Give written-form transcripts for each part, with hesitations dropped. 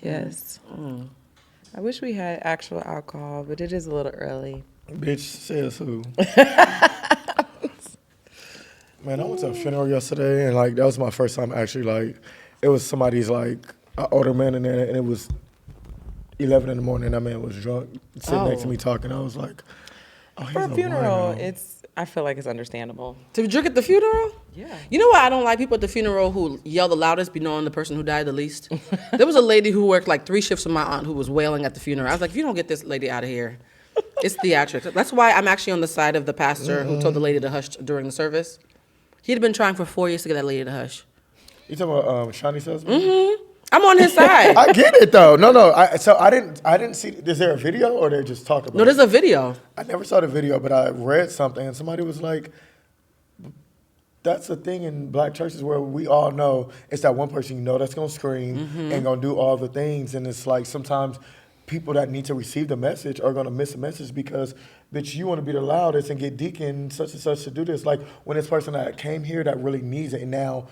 Yes. I wish we had actual alcohol, but it is a little early. Bitch says who? Man, I went to a funeral yesterday, and like that was my first time actually like. It was somebody's like an older man in there, and it was 11 in the morning. That man was drunk, sitting next to me talking. I was like, "Oh, he's For a funeral, wino." I feel like it's understandable. To drink at the funeral? Yeah. You know why I don't like people at the funeral who yell the loudest, be knowing the person who died the least? There was a lady who worked like 3 shifts with my aunt who was wailing at the funeral. I was like, if you don't get this lady out of here, it's theatrics. That's why I'm actually on the side of the pastor who told the lady to hush during the service. He had been trying for 4 years to get that lady to hush. You talking about Shawnee's husband? I'm on his side. I get it though. No. I didn't see. Is there a video or they just talk about it? No, there's a video. I never saw the video, but I read something and somebody was like, "That's the thing in black churches where we all know it's that one person you know that's gonna scream and gonna do all the things, and it's like sometimes people that need to receive the message are gonna miss the message because, bitch, you want to be the loudest and get deacon such and such to do this. Like when this person that came here that really needs it, and now."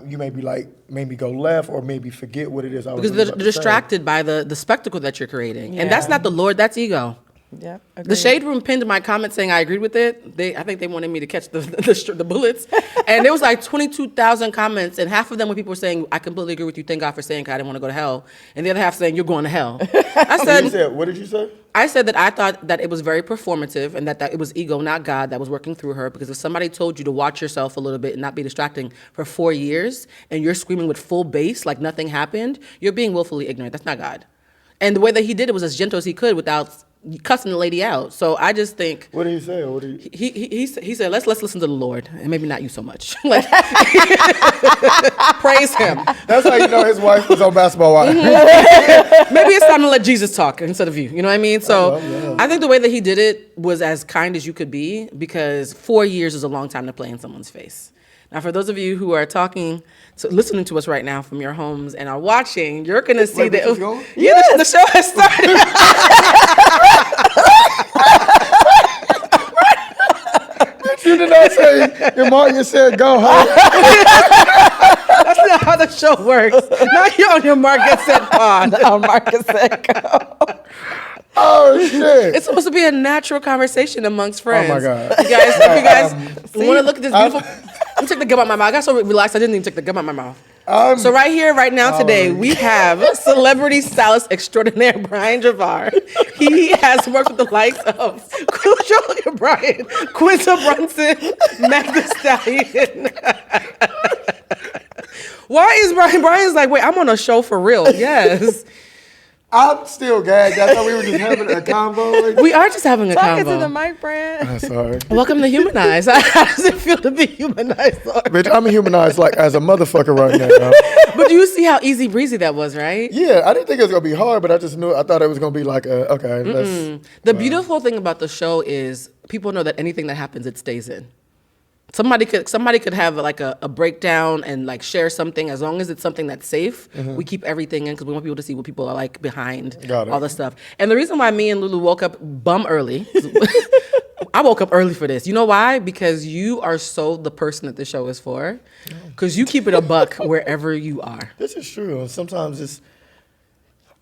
You may be like, maybe go left or maybe forget what it is I was Because really they're about to distracted by the spectacle that you're creating. And that's not the Lord, that's ego. Yep. The Shade Room pinned my comment saying I agreed with it. I think they wanted me to catch the bullets. And there was like 22,000 comments, and half of them were people saying, I completely agree with you, thank God for saying I didn't want to go to hell. And the other half saying, you're going to hell. I said, what did you say? I said that I thought that it was very performative and that it was ego, not God, that was working through her. Because if somebody told you to watch yourself a little bit and not be distracting for 4 years, and you're screaming with full bass like nothing happened, you're being willfully ignorant. That's not God. And the way that he did it was as gentle as he could without cussing the lady out. So I just think. What did he say? What did he said, let's listen to the Lord, and maybe not you so much. Like, praise him. That's how you know his wife was on Basketball Wives. Maybe it's time to let Jesus talk instead of you. You know what I mean? So I think the way that he did it was as kind as you could be, because 4 years is a long time to play in someone's face. Now, for those of you who are listening to us right now from your homes and are watching, you're going to see that. Yeah, the show has started. You did not say your mom. You said go home. That's not how the show works. Not you on your mark, get set, pond. On Marcus said go. Oh shit! It's supposed to be a natural conversation amongst friends. Oh my god! If you guys want to look at this beautiful. Let me take the gum out my mouth. I got so relaxed I didn't even take the gum out my mouth. So right here, right now, today, we have celebrity stylist extraordinaire Bryon Javar. He has worked with the likes of Bryon, Quinta, Brunson, Meg Thee Stallion. Why is Bryan's like, wait, I'm on a show for real? Yes. I'm still gagged. I thought we were just having a convo. We are just having a Talking convo. to the mic, Brand. I'm sorry. Welcome to Humanized. How does it feel to be humanized? Bitch, I'm humanized like as a motherfucker right now. But you see how easy breezy that was, right? Yeah, I didn't think it was gonna be hard, but I thought it was gonna be like okay. The beautiful thing about the show is people know that anything that happens, it stays in. Somebody could have like a breakdown and like share something. As long as it's something that's safe, we keep everything in because we want people to see what people are like behind all the stuff. And the reason why me and Lulu woke up bum early, I woke up early for this. You know why? Because you are so the person that the show is for. Because you keep it a buck wherever you are. This is true. And sometimes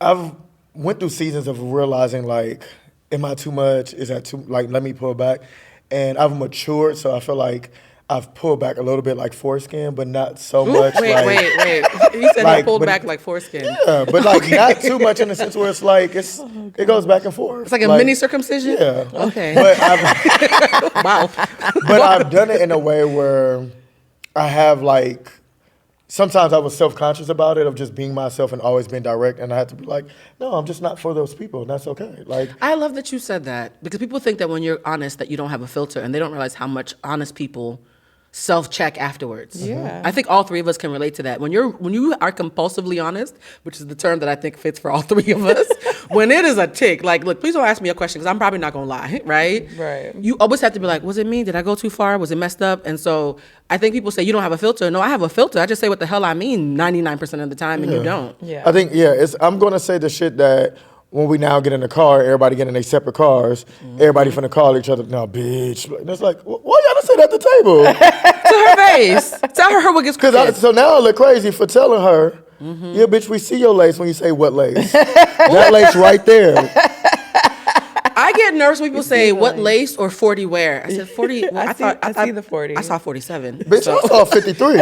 I've went through seasons of realizing like, am I too much? Is that too, like, let me pull back. And I've matured, so I feel like I've pulled back a little bit like foreskin, but not so much. Wait. You said I pulled back like foreskin. Yeah, but like not too much in the sense where it's like it goes back and forth. It's like a mini circumcision? Yeah. Okay. But Wow. But I've done it in a way where I have like, sometimes I was self-conscious about it, of just being myself and always being direct, and I had to be like, no, I'm just not for those people, and that's okay. Like, I love that you said that, because people think that when you're honest that you don't have a filter, and they don't realize how much honest people self-check afterwards. Yeah. I think all three of us can relate to that. When you are compulsively honest, which is the term that I think fits for all three of us, when it is a tick, like, look, please don't ask me a question because I'm probably not gonna lie, right? Right. You always have to be like, was it me? Did I go too far? Was it messed up? And so I think people say you don't have a filter. No, I have a filter. I just say what the hell I mean 99% of the time, and you don't. Yeah. I think, I'm gonna say the shit that when we now get in the car, everybody get in their separate cars, everybody finna call each other, no, bitch. And it's like, why y'all don't say that at the table? To her face. Tell her what gets pissed. So now I look crazy for telling her Yeah, bitch, we see your lace when you say what lace. That lace right there. I get nervous when people say what lace or 40 wear. I said 40. Well, I see the 40. I saw 47. Bitch, I saw 53.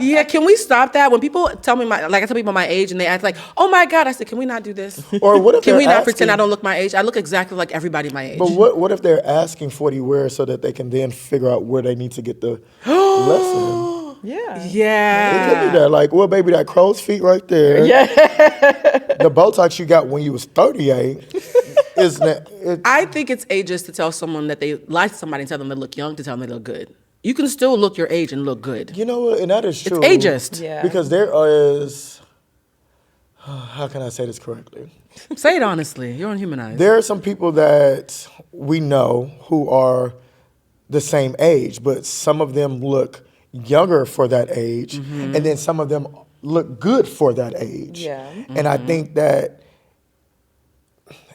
Yeah, can we stop that? When people tell me I tell people my age and they act like, oh my God, I said, can we not do this? Or what if Can we they're not pretend asking- I don't look my age? I look exactly like everybody my age. But what if they're asking 40 wear so that they can then figure out where they need to get the lesson? Yeah. It Yeah. could be that. Like, well, baby, that crow's feet right there. Yeah. The Botox you got when you was 38 is that. I think it's ageist to tell someone that they like somebody and tell them they look young to tell them they look good. You can still look your age and look good. You know what? And that is true. It's ageist. Yeah. Because there is. How can I say this correctly? Say it honestly. You're on Humanized. There are some people that we know who are the same age, but some of them look younger for that age, and then some of them look good for that age. Yeah. And I think that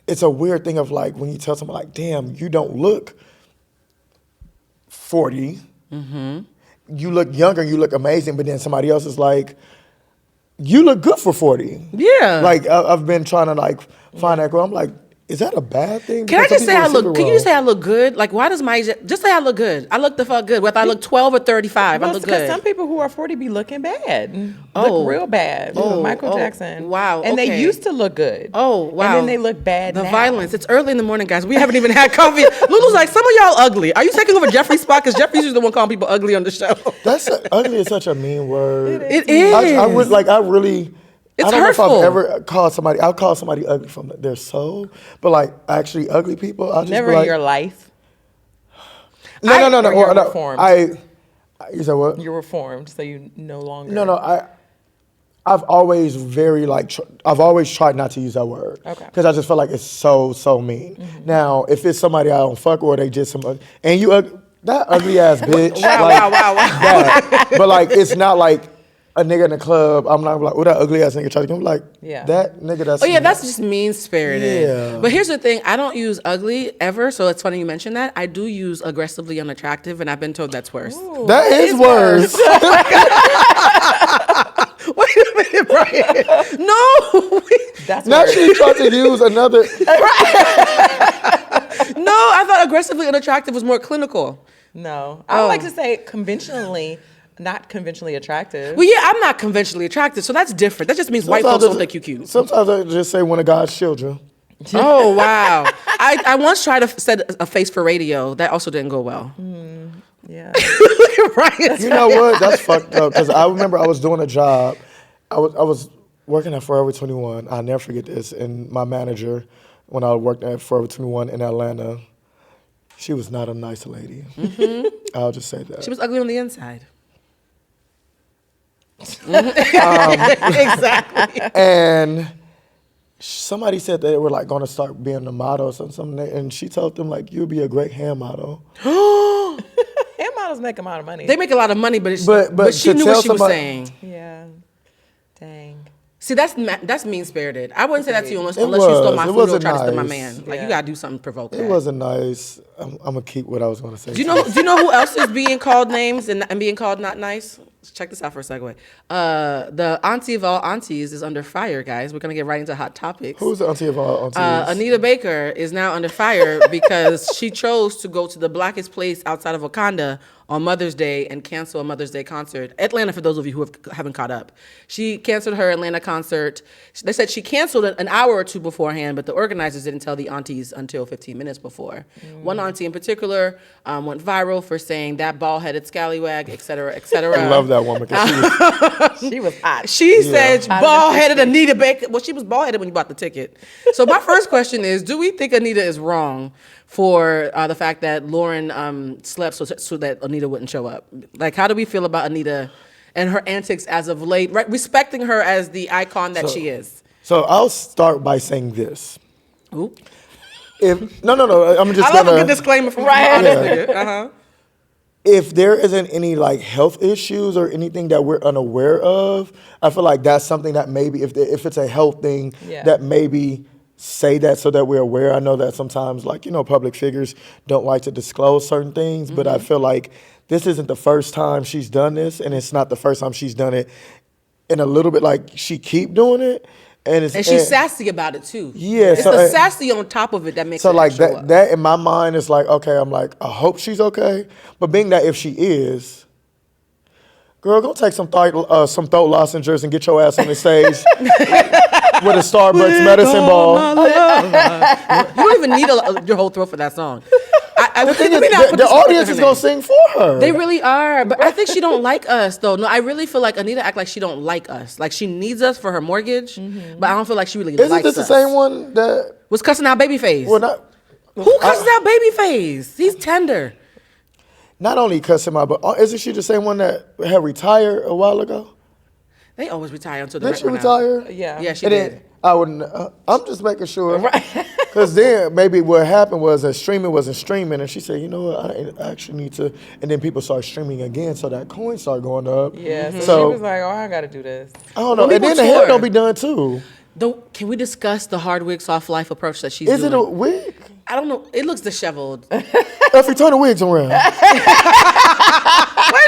it's a weird thing of like when you tell someone like, damn, you don't look 40. You look younger, you look amazing, but then somebody else is like, you look good for 40. Yeah. Like I've been trying to like find that girl. I'm like, is that a bad thing? Can I Because just some say I people look? see Can you just say I look good? Like, why does my age? Just say I look good. I look the fuck good. Whether I look 12 or 35, I Well, look because good. some people who are 40 be looking bad. Oh. Look real bad. Michael oh, Jackson. wow, And they okay. used to look good. Oh, wow. And then they look bad The now. violence. It's early in the morning, guys. We haven't even had coffee. Lulu's like, some of y'all ugly. Are you taking over Jeffrey's spot? Because Jeffrey's usually the one calling people ugly on the show. ugly is such a mean word. It is. I really. It's I don't hurtful. know if I've ever called somebody. I'll call somebody ugly from their soul, but like actually ugly people, I'll just Never be in like, your life. No. Or you're no. reformed. You said what? You're reformed, so you no longer. No. I've always I've always tried not to use that word. Okay. Because I just feel like it's so mean. Now, if it's somebody I don't fuck with, or they just and you that ugly ass bitch. Wow. That. But like, it's not like a nigga in the club. I'm not like, oh, that ugly ass nigga trying to come. Like, Yeah. that nigga. That's Oh yeah, that's just mean spirited. Yeah. But here's the thing: I don't use ugly ever. So it's funny you mentioned that. I do use aggressively unattractive, and I've been told that's worse. that is worse. Wait a minute, Brian. No. That's Now worse. she tried to use another. No, I thought aggressively unattractive was more clinical. No. I would Oh. like to say conventionally, not conventionally attractive. Well, yeah, I'm not conventionally attractive, so that's different. That just means white folks don't think you cute. Sometimes I just say one of God's children. Oh, wow. I once tried to set a face for radio. That also didn't go well. Yeah. Look at Brian. You know what? That's fucked up. Because I remember I was doing a job. I was working at Forever 21. I'll never forget this. And my manager, when I worked at Forever 21 in Atlanta, she was not a nice lady. I'll just say that. She was ugly on the inside. Exactly. And somebody said they were like going to start being a model or something. And she told them like, you'll be a great hair model. Hair models make a lot of money. They make a lot of money, but But she to knew tell what she was somebody- saying. Yeah. Dang. See, that's mean spirited. I wouldn't say that to you unless It you stole was. my It food or wasn't try to steal my nice. man. Like Yeah. you gotta do something provoking. It wasn't nice. I'm going to keep what I was going to say. Do you know who else is being called names and being called not nice? Check this out for a segue. The auntie of all aunties is under fire, guys. We're gonna get right into hot topics. Who's the auntie of all aunties? Anita Baker is now under fire because she chose to go to the blackest place outside of Wakanda on Mother's Day and cancel a Mother's Day concert. Atlanta, for those of you who haven't caught up. She canceled her Atlanta concert. They said she canceled it an hour or two beforehand, but the organizers didn't tell the aunties until 15 minutes before. One auntie in particular went viral for saying that bald-headed scallywag, et cetera, et cetera. I love that woman because she was She was hot. She said bald-headed Anita Baker. Well, she was bald-headed when you bought the ticket. So my first question is, do we think Anita is wrong for the fact that Lauren slept so that Anita wouldn't show up? Like, how do we feel about Anita and her antics as of late, right? Respecting her as the icon that she is? So I'll start by saying this. Ooh. No. I'm just I love gonna, a good disclaimer from Right. honest nigga. Uh-huh. If there isn't any like health issues or anything that we're unaware of, I feel like that's something that maybe if it's a health thing, Yeah. that maybe say that so that we're aware. I know that sometimes like, public figures don't like to disclose certain things, but I feel like this isn't the first time she's done this, and it's not the first time she's done it and a little bit like she keep doing it. And she's sassy about it too. Yeah, it's the sassy on top of it that makes so it like show up. that in my mind is like, okay, I'm like, I hope she's okay. But being that if she is, girl, go take some throat lozenges and get your ass on the stage with a Starbucks medicine ball. You don't even need your whole throat for that song. The thing is, the audience is gonna sing for her. They really are, but I think she don't like us though. No, I really feel like Anita act like she don't like us. Like she needs us for her mortgage, but I don't feel like she really likes us. Isn't this the same one that was cussing out Babyface? well, not Who cusses out Babyface? He's tender. not only cuss him out, but isn't she the same one that had retired a while ago? They always retire until the Did she record now. retire? Yeah, she And did. then I wouldn't. I'm just making sure. Because then maybe what happened was that streaming wasn't streaming, and she said, you know what, I actually need to. And then people start streaming again, so that coin started going up. Yeah, so she was like, oh, I got to do this. I don't know. Well, And then the people hair tour. don't be done too. Can we discuss the hard wig, soft life approach that she's Is doing? it a wig? I don't know. It looks disheveled. If you turn the wigs around. Wait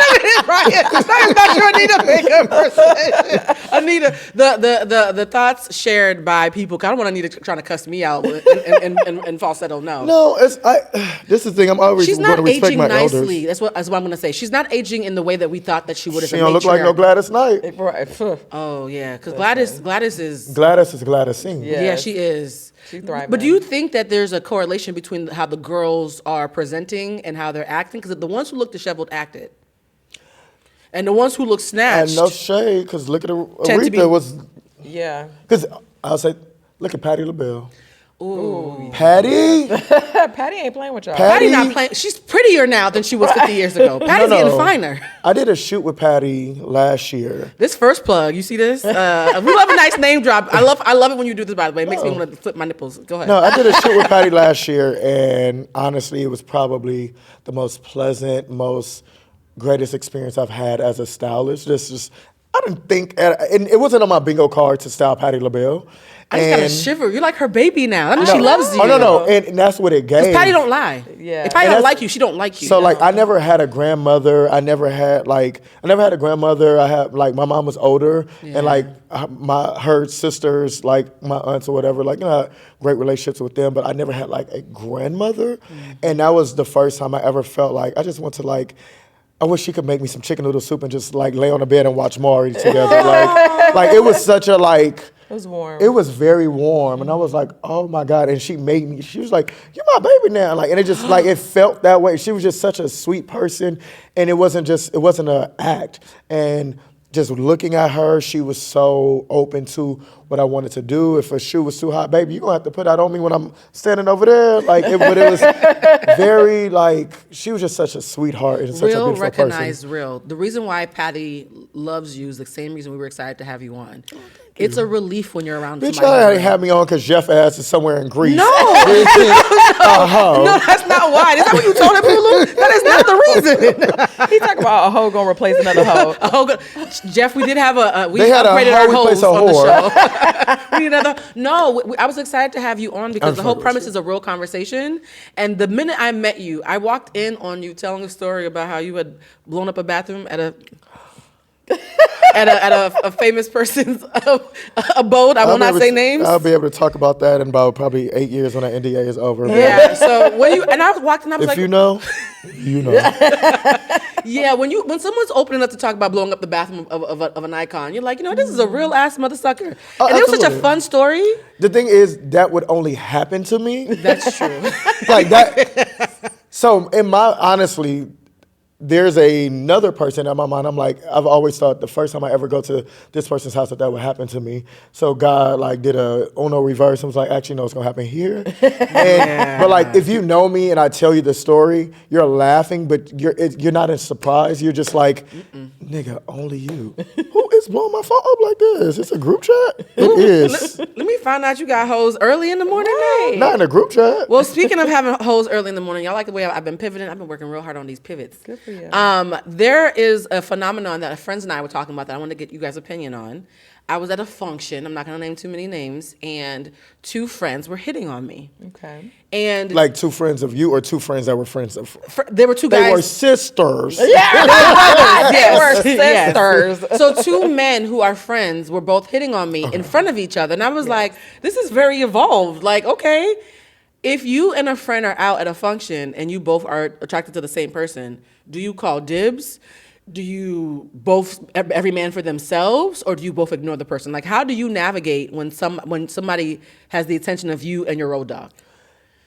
a minute, Brian. That is not your Anita Baker impersonation. Anita, the thoughts shared by people. 'Cause I don't want Anita trying to cuss me out in falsetto. No. No, this is the thing. I'm always She's going not to respect aging my nicely. elders. That's what I'm going to say. She's not aging in the way that we thought that she would have. She don't look like no Gladys Knight. Right. Oh yeah, because Gladys is. Gladys is Gladys sing. Yeah. Yeah, she is. She thriving. But do you think that there's a correlation between how the girls are presenting and how they're acting? Because the ones who look disheveled acted, and the ones who look snatched. And no shade, because look at Tend to be- Aretha was. Yeah. Because I'll say, look at Patti LaBelle. Ooh. Patty? Patty ain't playing with y'all. Patty not playing. She's prettier now than she was 50 years ago. Patty's getting finer. I did a shoot with Patty last year. This first plug, you see this? We love a nice name drop. I love it when you do this, by the way. It makes me want to flip my nipples. Go ahead. No, I did a shoot with Patty last year, and honestly, it was probably the most pleasant, greatest experience I've had as a stylist. I didn't think, and it wasn't on my bingo card to style Patti LaBelle. I just got a shiver. You're like her baby now. That means she loves you. Oh, no. And that's what it gave. Patty don't lie. Yeah. If Patty don't like you, she don't like you. So, like, I never had a grandmother. I never had a grandmother. I had, like, my mom was older. Yeah. And, like, her sisters, like, my aunts or whatever, like, I had great relationships with them. But I never had, like, a grandmother. Mm-hmm. And that was the first time I ever felt like I just want to, like, I wish she could make me some chicken noodle soup and just, like, lay on the bed and watch Maury together. like, it was such a, like... It was warm. It was very warm, and I was like, "Oh my God!" And she was like, "You're my baby now," like, and it just like it felt that way. She was just such a sweet person, and it wasn't an act. And just looking at her, she was so open to what I wanted to do. If a shoe was too hot, baby, you're gonna have to put that on me when I'm standing over there. Like, but it was very like she was just such a sweetheart and such a real, beautiful recognized, person. real. The reason why Patty loves you is the same reason we were excited to have you on. It's a relief when you're around Bitch, somebody. I ain't had me on because Jeff ass is somewhere in Greece. No. Uh-huh. No, that's not why. Is that what you told him, Lulu? That is not the reason. He talking about a hoe gonna replace another hoe. Jeff, we did have we They had a upgraded hoe our replace hoes a on the whore. show. We need another. No, I was excited to have you on because the whole fucking premise with is a real conversation. And the minute I met you, I walked in on you telling a story about how you had blown up a bathroom at a famous person's abode. I will not say names. I'll be able to talk about that in about probably 8 years when that NDA is over. Yeah. So when I walked in, I was If like, you know, you know. yeah. When someone's opening up to talk about blowing up the bathroom of an icon, you're like, this is a real ass mother sucker. Oh, And it was such a absolutely. fun story. The thing is, that would only happen to me. That's true. Like that. So honestly, there's another person in my mind. I'm like, I've always thought the first time I ever go to this person's house that would happen to me. So God like did a Uno reverse and was like, actually, no, it's gonna happen here. But like, if you know me and I tell you the story, you're laughing, but you're not in surprise. You're just like, nigga, only you. Who is blowing my phone up like this? It's a group chat. It is. Let me find out you got hoes early in the morning. Right. Not in a group chat. Well, speaking of having hoes early in the morning, y'all like the way I've been pivoting. I've been working real hard on these pivots. Good for you. There is a phenomenon that friends and I were talking about that I want to get you guys' opinion on. I was at a function. I'm not going to name too many names. And 2 friends were hitting on me. Okay. And Like 2 friends of you or 2 friends that were friends of? there were 2 guys. They were sisters. Yes. They were sisters. So 2 men who are friends were both hitting on me in front of each other. And I was like, this is very evolved. Like, okay, if you and a friend are out at a function and you both are attracted to the same person, do you call dibs? Do you both, every man for themselves, or do you both ignore the person? Like, how do you navigate when somebody has the attention of you and your road dog?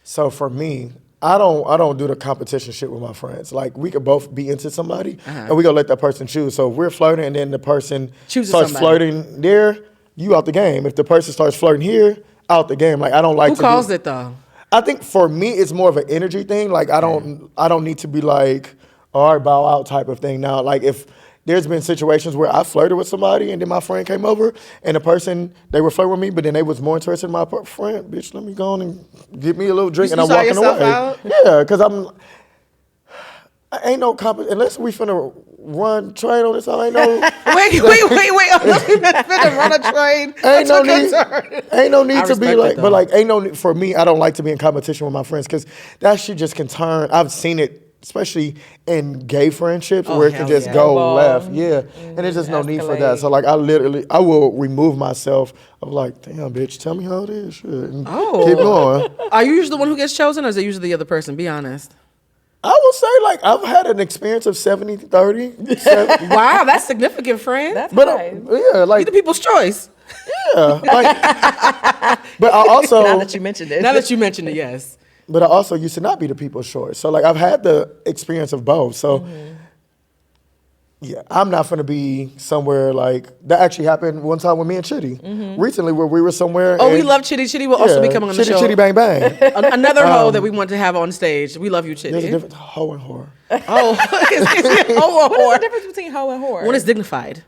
So for me, I don't do the competition shit with my friends. Like, we could both be into somebody, and we gonna let that person choose. So if we're flirting, and then the person Chooses starts somebody. flirting there, you out the game. If the person starts flirting here, out the game. Like, I don't like. Who calls it though? I think for me, it's more of an energy thing. Like, I don't need to be like, all right, bow out type of thing. Now, like, if there's been situations where I flirted with somebody and then my friend came over and the person, they were flirting with me, but then they was more interested in my friend. Bitch, let me go on and get me a little drink, and I'm saw walking yourself away. out? Yeah, because I ain't no unless we finna run train on this. I ain't no. Wait. Unless we finna run a train. Ain't no need. Ain't no need I to be respect like, it, though. but like, ain't no need, for me. I don't like to be in competition with my friends because that shit just can turn. I've seen it, especially in gay friendships, where it can hell just yeah. go Well, left. Yeah, and there's just no need for that. escalate. So like, I will remove myself. I'm like, damn, bitch, tell me how it is. Shit, and keep going. Are you usually the one who gets chosen, or is it usually the other person? Be honest. I will say, like, I've had an experience of 70-30. Wow, that's significant, friend. That's But nice. yeah, You're like, the people's choice. yeah, like, but I also Now that you mentioned it. Now that you mentioned it, yes. But I also used to not be the people's choice. So like, I've had the experience of both. So yeah, I'm not gonna be somewhere like that. Actually happened one time with me and Chitty recently, where we were somewhere. Oh, and, we love Chitty. Chitty will also be coming on the Chitty, show. Chitty, bang, bang. Another hoe that we want to have on stage. We love you, There's a Chitty. difference, hoe and whore. Oh, oh, What is the difference between hoe and whore? One is dignified.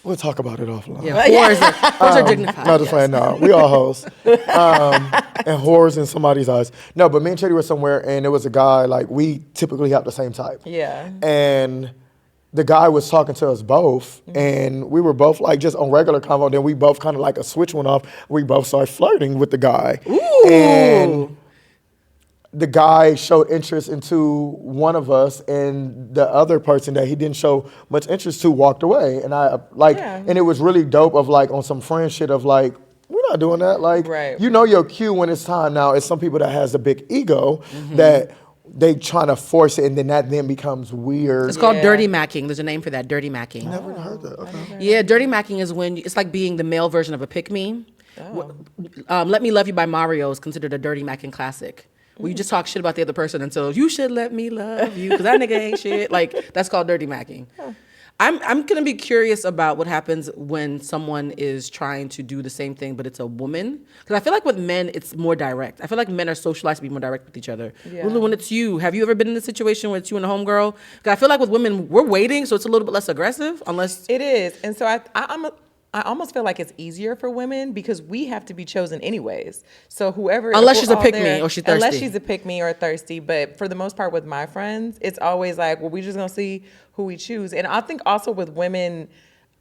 We'll talk about it offline. Yeah, whores are dignified. No, just playing. No, we all hoes, and whores in somebody's eyes. No, but me and Chitty were somewhere, and there was a guy. Like, we typically have the same type. Yeah. And the guy was talking to us both, and we were both like just on regular convo. Then we both kind of like a switch went off. We both started flirting with the guy. Ooh. And the guy showed interest into one of us, and the other person that he didn't show much interest to walked away. And I like, Yeah. and it was really dope of like on some friend shit of like, we're not doing that. Like, Right. you know your cue when it's time. Now, it's some people that has a big ego that they trying to force it, and then that then becomes weird. It's called Yeah. dirty macking. There's a name for that, dirty macking. Never heard that. Okay. Yeah, dirty macking is when it's like being the male version of a pick-me. Let Me Love You by Mario is considered a dirty macking classic. Where you just talk shit about the other person until you should let me love you because that nigga ain't shit. Like, that's called dirty macking. I'm gonna be curious about what happens when someone is trying to do the same thing, but it's a woman. Because I feel like with men, it's more direct. I feel like men are socialized to be more direct with each other. Yeah. Really, when it's you, have you ever been in a situation where it's you and a homegirl? Because I feel like with women, we're waiting, so it's a little bit less aggressive, unless It is. And so I almost feel like it's easier for women because we have to be chosen anyways. So whoever, Unless if she's we're a all pick-me there- or she's Unless thirsty. she's a pick me or thirsty. But for the most part with my friends, it's always like, well, we just gonna see who we choose. And I think also with women,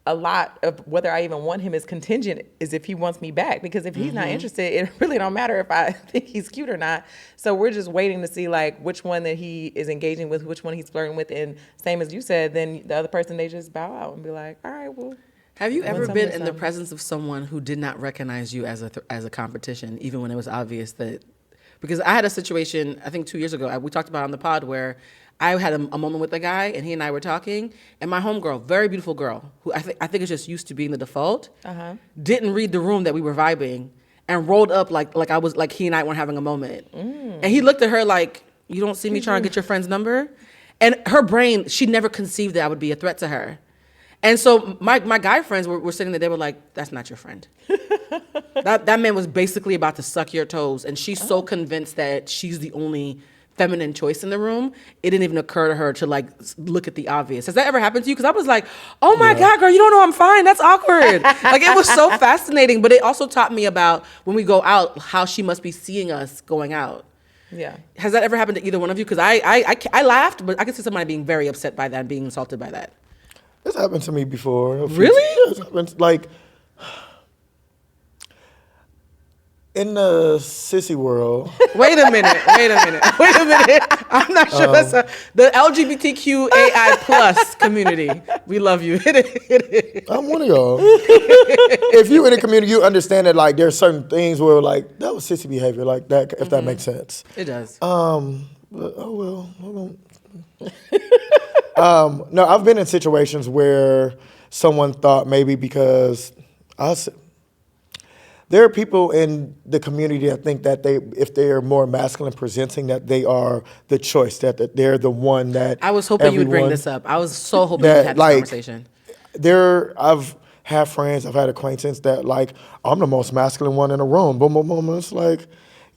a lot of whether I even want him is contingent is if he wants me back. Because if he's not interested, it really don't matter if I think he's cute or not. So we're just waiting to see like which one that he is engaging with, which one he's flirting with. And same as you said, then the other person, they just bow out and be like, all right, well. Have you ever tell been me in the something. presence of someone who did not recognize you as a competition, even when it was obvious that? Because I had a situation, I think 2 years ago, we talked about it on the pod where I had a moment with a guy and he and I were talking, and my homegirl, very beautiful girl, who I think is just used to being the default, didn't read the room that we were vibing and rolled up like I was like he and I weren't having a moment, and he looked at her like, you don't see me trying to get your friend's number, and her brain, she never conceived that I would be a threat to her. And so my guy friends were sitting there, they were like, that's not your friend. that man was basically about to suck your toes. And she's so convinced that she's the only feminine choice in the room, it didn't even occur to her to like look at the obvious. Has that ever happened to you? Because I was like, oh my God, girl, you don't know I'm fine. That's awkward. Like, it was so fascinating. But it also taught me about when we go out, how she must be seeing us going out. Yeah. Has that ever happened to either one of you? Because I laughed, but I could see somebody being very upset by that and being insulted by that. It's happened to me before. Really? It's happened, like, In the sissy world, Wait a minute. I'm not sure that's the LGBTQAI plus community. We love you. Hit it. I'm one of y'all. If you in a community, you understand that like there's certain things where like that was sissy behavior, like that, if that makes sense. It does. Oh well, hold on. No, I've been in situations where someone thought maybe because there are people in the community that think that if they're more masculine presenting, that they are the choice, that they're the one that. I was hoping you would bring this up. I was so hoping that, we'd have this conversation. I've had friends, I've had acquaintances that like, I'm the most masculine one in the room. Boom, boom, boom. It's like,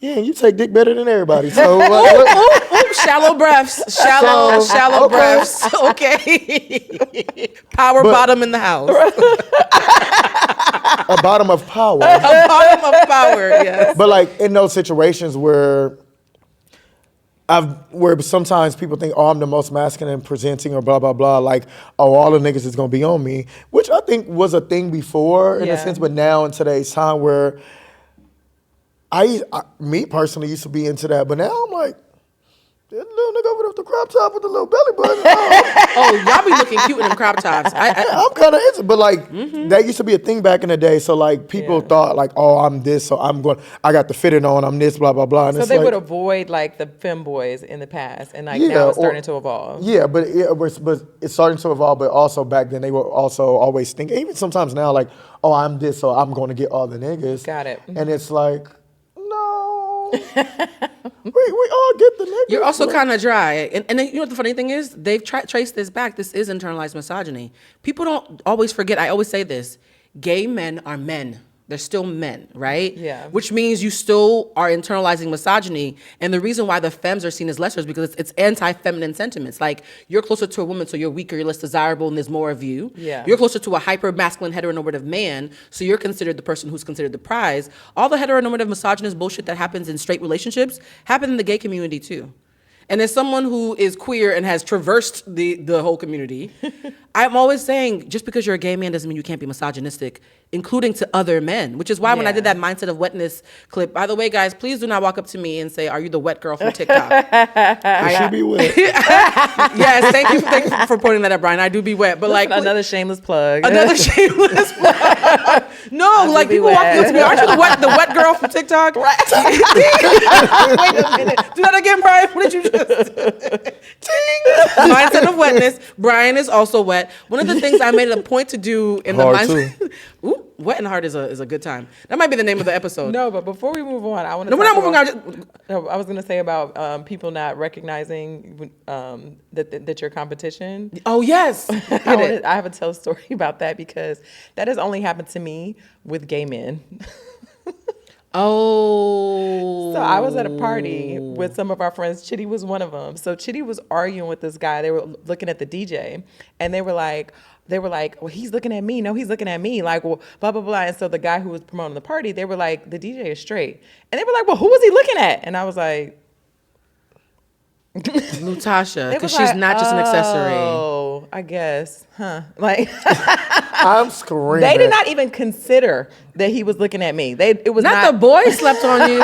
yeah, you take dick better than everybody. So shallow breaths, shallow breaths. Okay. Power bottom in the house. A bottom of power. A bottom of power, yes. But like in those situations where sometimes people think, oh, I'm the most masculine presenting or blah, blah, blah. Like, oh, all the niggas is going to be on me, which I think was a thing before in a sense, but now in today's time where me personally used to be into that, but now I'm like, that little nigga over there with the crop top with the little belly button. Oh, y'all be looking cute in them crop tops. I'm kind of into, but like that used to be a thing back in the day. So like people thought like, oh, I'm this, so I got the fitted on, I'm this, blah blah blah. And so they would avoid like the femboys in the past, and like now it's starting to evolve. Yeah, but it's starting to evolve. But also back then they were also always thinking, even sometimes now, like, oh, I'm this, so I'm going to get all the niggas. Got it. And it's like, no. we all get the niggas. You're also kind of dry. And then, you know what the funny thing is? They've traced this back. This is internalized misogyny. People don't always forget. I always say this. Gay men are men. They're still men, right? Yeah. Which means you still are internalizing misogyny. And the reason why the femmes are seen as lesser is because it's anti-feminine sentiments. Like, you're closer to a woman, so you're weaker, you're less desirable, and there's more of you. Yeah. You're closer to a hyper-masculine heteronormative man, so you're considered the person who's considered the prize. All the heteronormative misogynist bullshit that happens in straight relationships happen in the gay community, too. And as someone who is queer and has traversed the whole community, I'm always saying, just because you're a gay man doesn't mean you can't be misogynistic, including to other men, which is why when I did that Mindset of Wetness clip, by the way, guys, please do not walk up to me and say, are you the wet girl from TikTok? I should be wet. Yes, thank you for pointing that out, Brian. I do be wet, but like another shameless plug. Another shameless plug. No, like people walk up to me, aren't you the wet girl from TikTok? Right. Wait a minute. Do that again, Brian. What did you just Mindset of Wetness. Brian is also wet. One of the things I made it a point to do in hard the mindset. Ooh, wet and hard is a good time. That might be the name of the episode. No, but before we move on, I want to. No, we're not moving on. I was going to say about people not recognizing that you're competition. Oh yes, I have to tell a story about that because that has only happened to me with gay men. Oh. So I was at a party with some of our friends. Chitty was one of them. So Chitty was arguing with this guy. They were looking at the DJ, and they were like, well, he's looking at me. No, he's looking at me. Like, well, blah, blah, blah. And so the guy who was promoting the party, they were like, the DJ is straight. And they were like, well, who was he looking at? And I was like, Lutasha, because she's not just an accessory. Oh, I guess, huh? Like, I'm screaming. They did not even consider that he was looking at me. It was not the boy slept on you.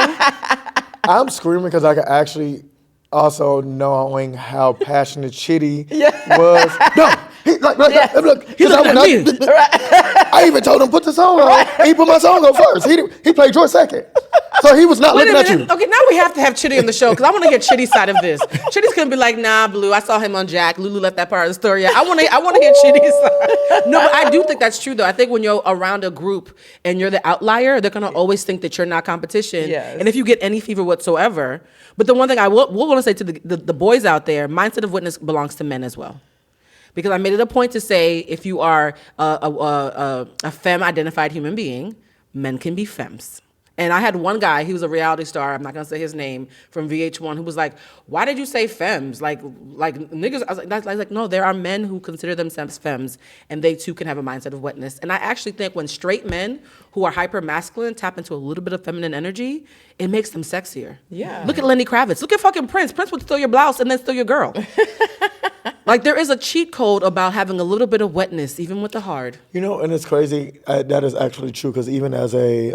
I'm screaming because I could actually also knowing how passionate Chitty was. No, look, he looked at me. I even told him put the song on. He put my song on first. He played George second. So he was not looking at you. Okay, now we have to have Chitty on the show because I want to hear Chitty's side of this. Chitty's gonna be like, nah, Blue, I saw him on Jack. Lulu left that part of the story out. I want to hear Chitty's side. No, but I do think that's true though. I think when you're around a group and you're the outlier, they're gonna always think that you're not competition. Yes. And if you get any fever whatsoever, but the one thing I will want to say to the boys out there, Mindset of Witness belongs to men as well. Because I made it a point to say if you are a femme-identified human being, men can be femmes. And I had one guy, he was a reality star, I'm not gonna say his name, from VH1, who was like, why did you say femmes? Like niggas, I was like, no, there are men who consider themselves femmes, and they too can have a mindset of wetness. And I actually think when straight men who are hyper masculine tap into a little bit of feminine energy, it makes them sexier. Yeah. Look at Lenny Kravitz. Look at fucking Prince. Prince would steal your blouse and then steal your girl. Like there is a cheat code about having a little bit of wetness, even with the hard. You know, and it's crazy. That is actually true because even as a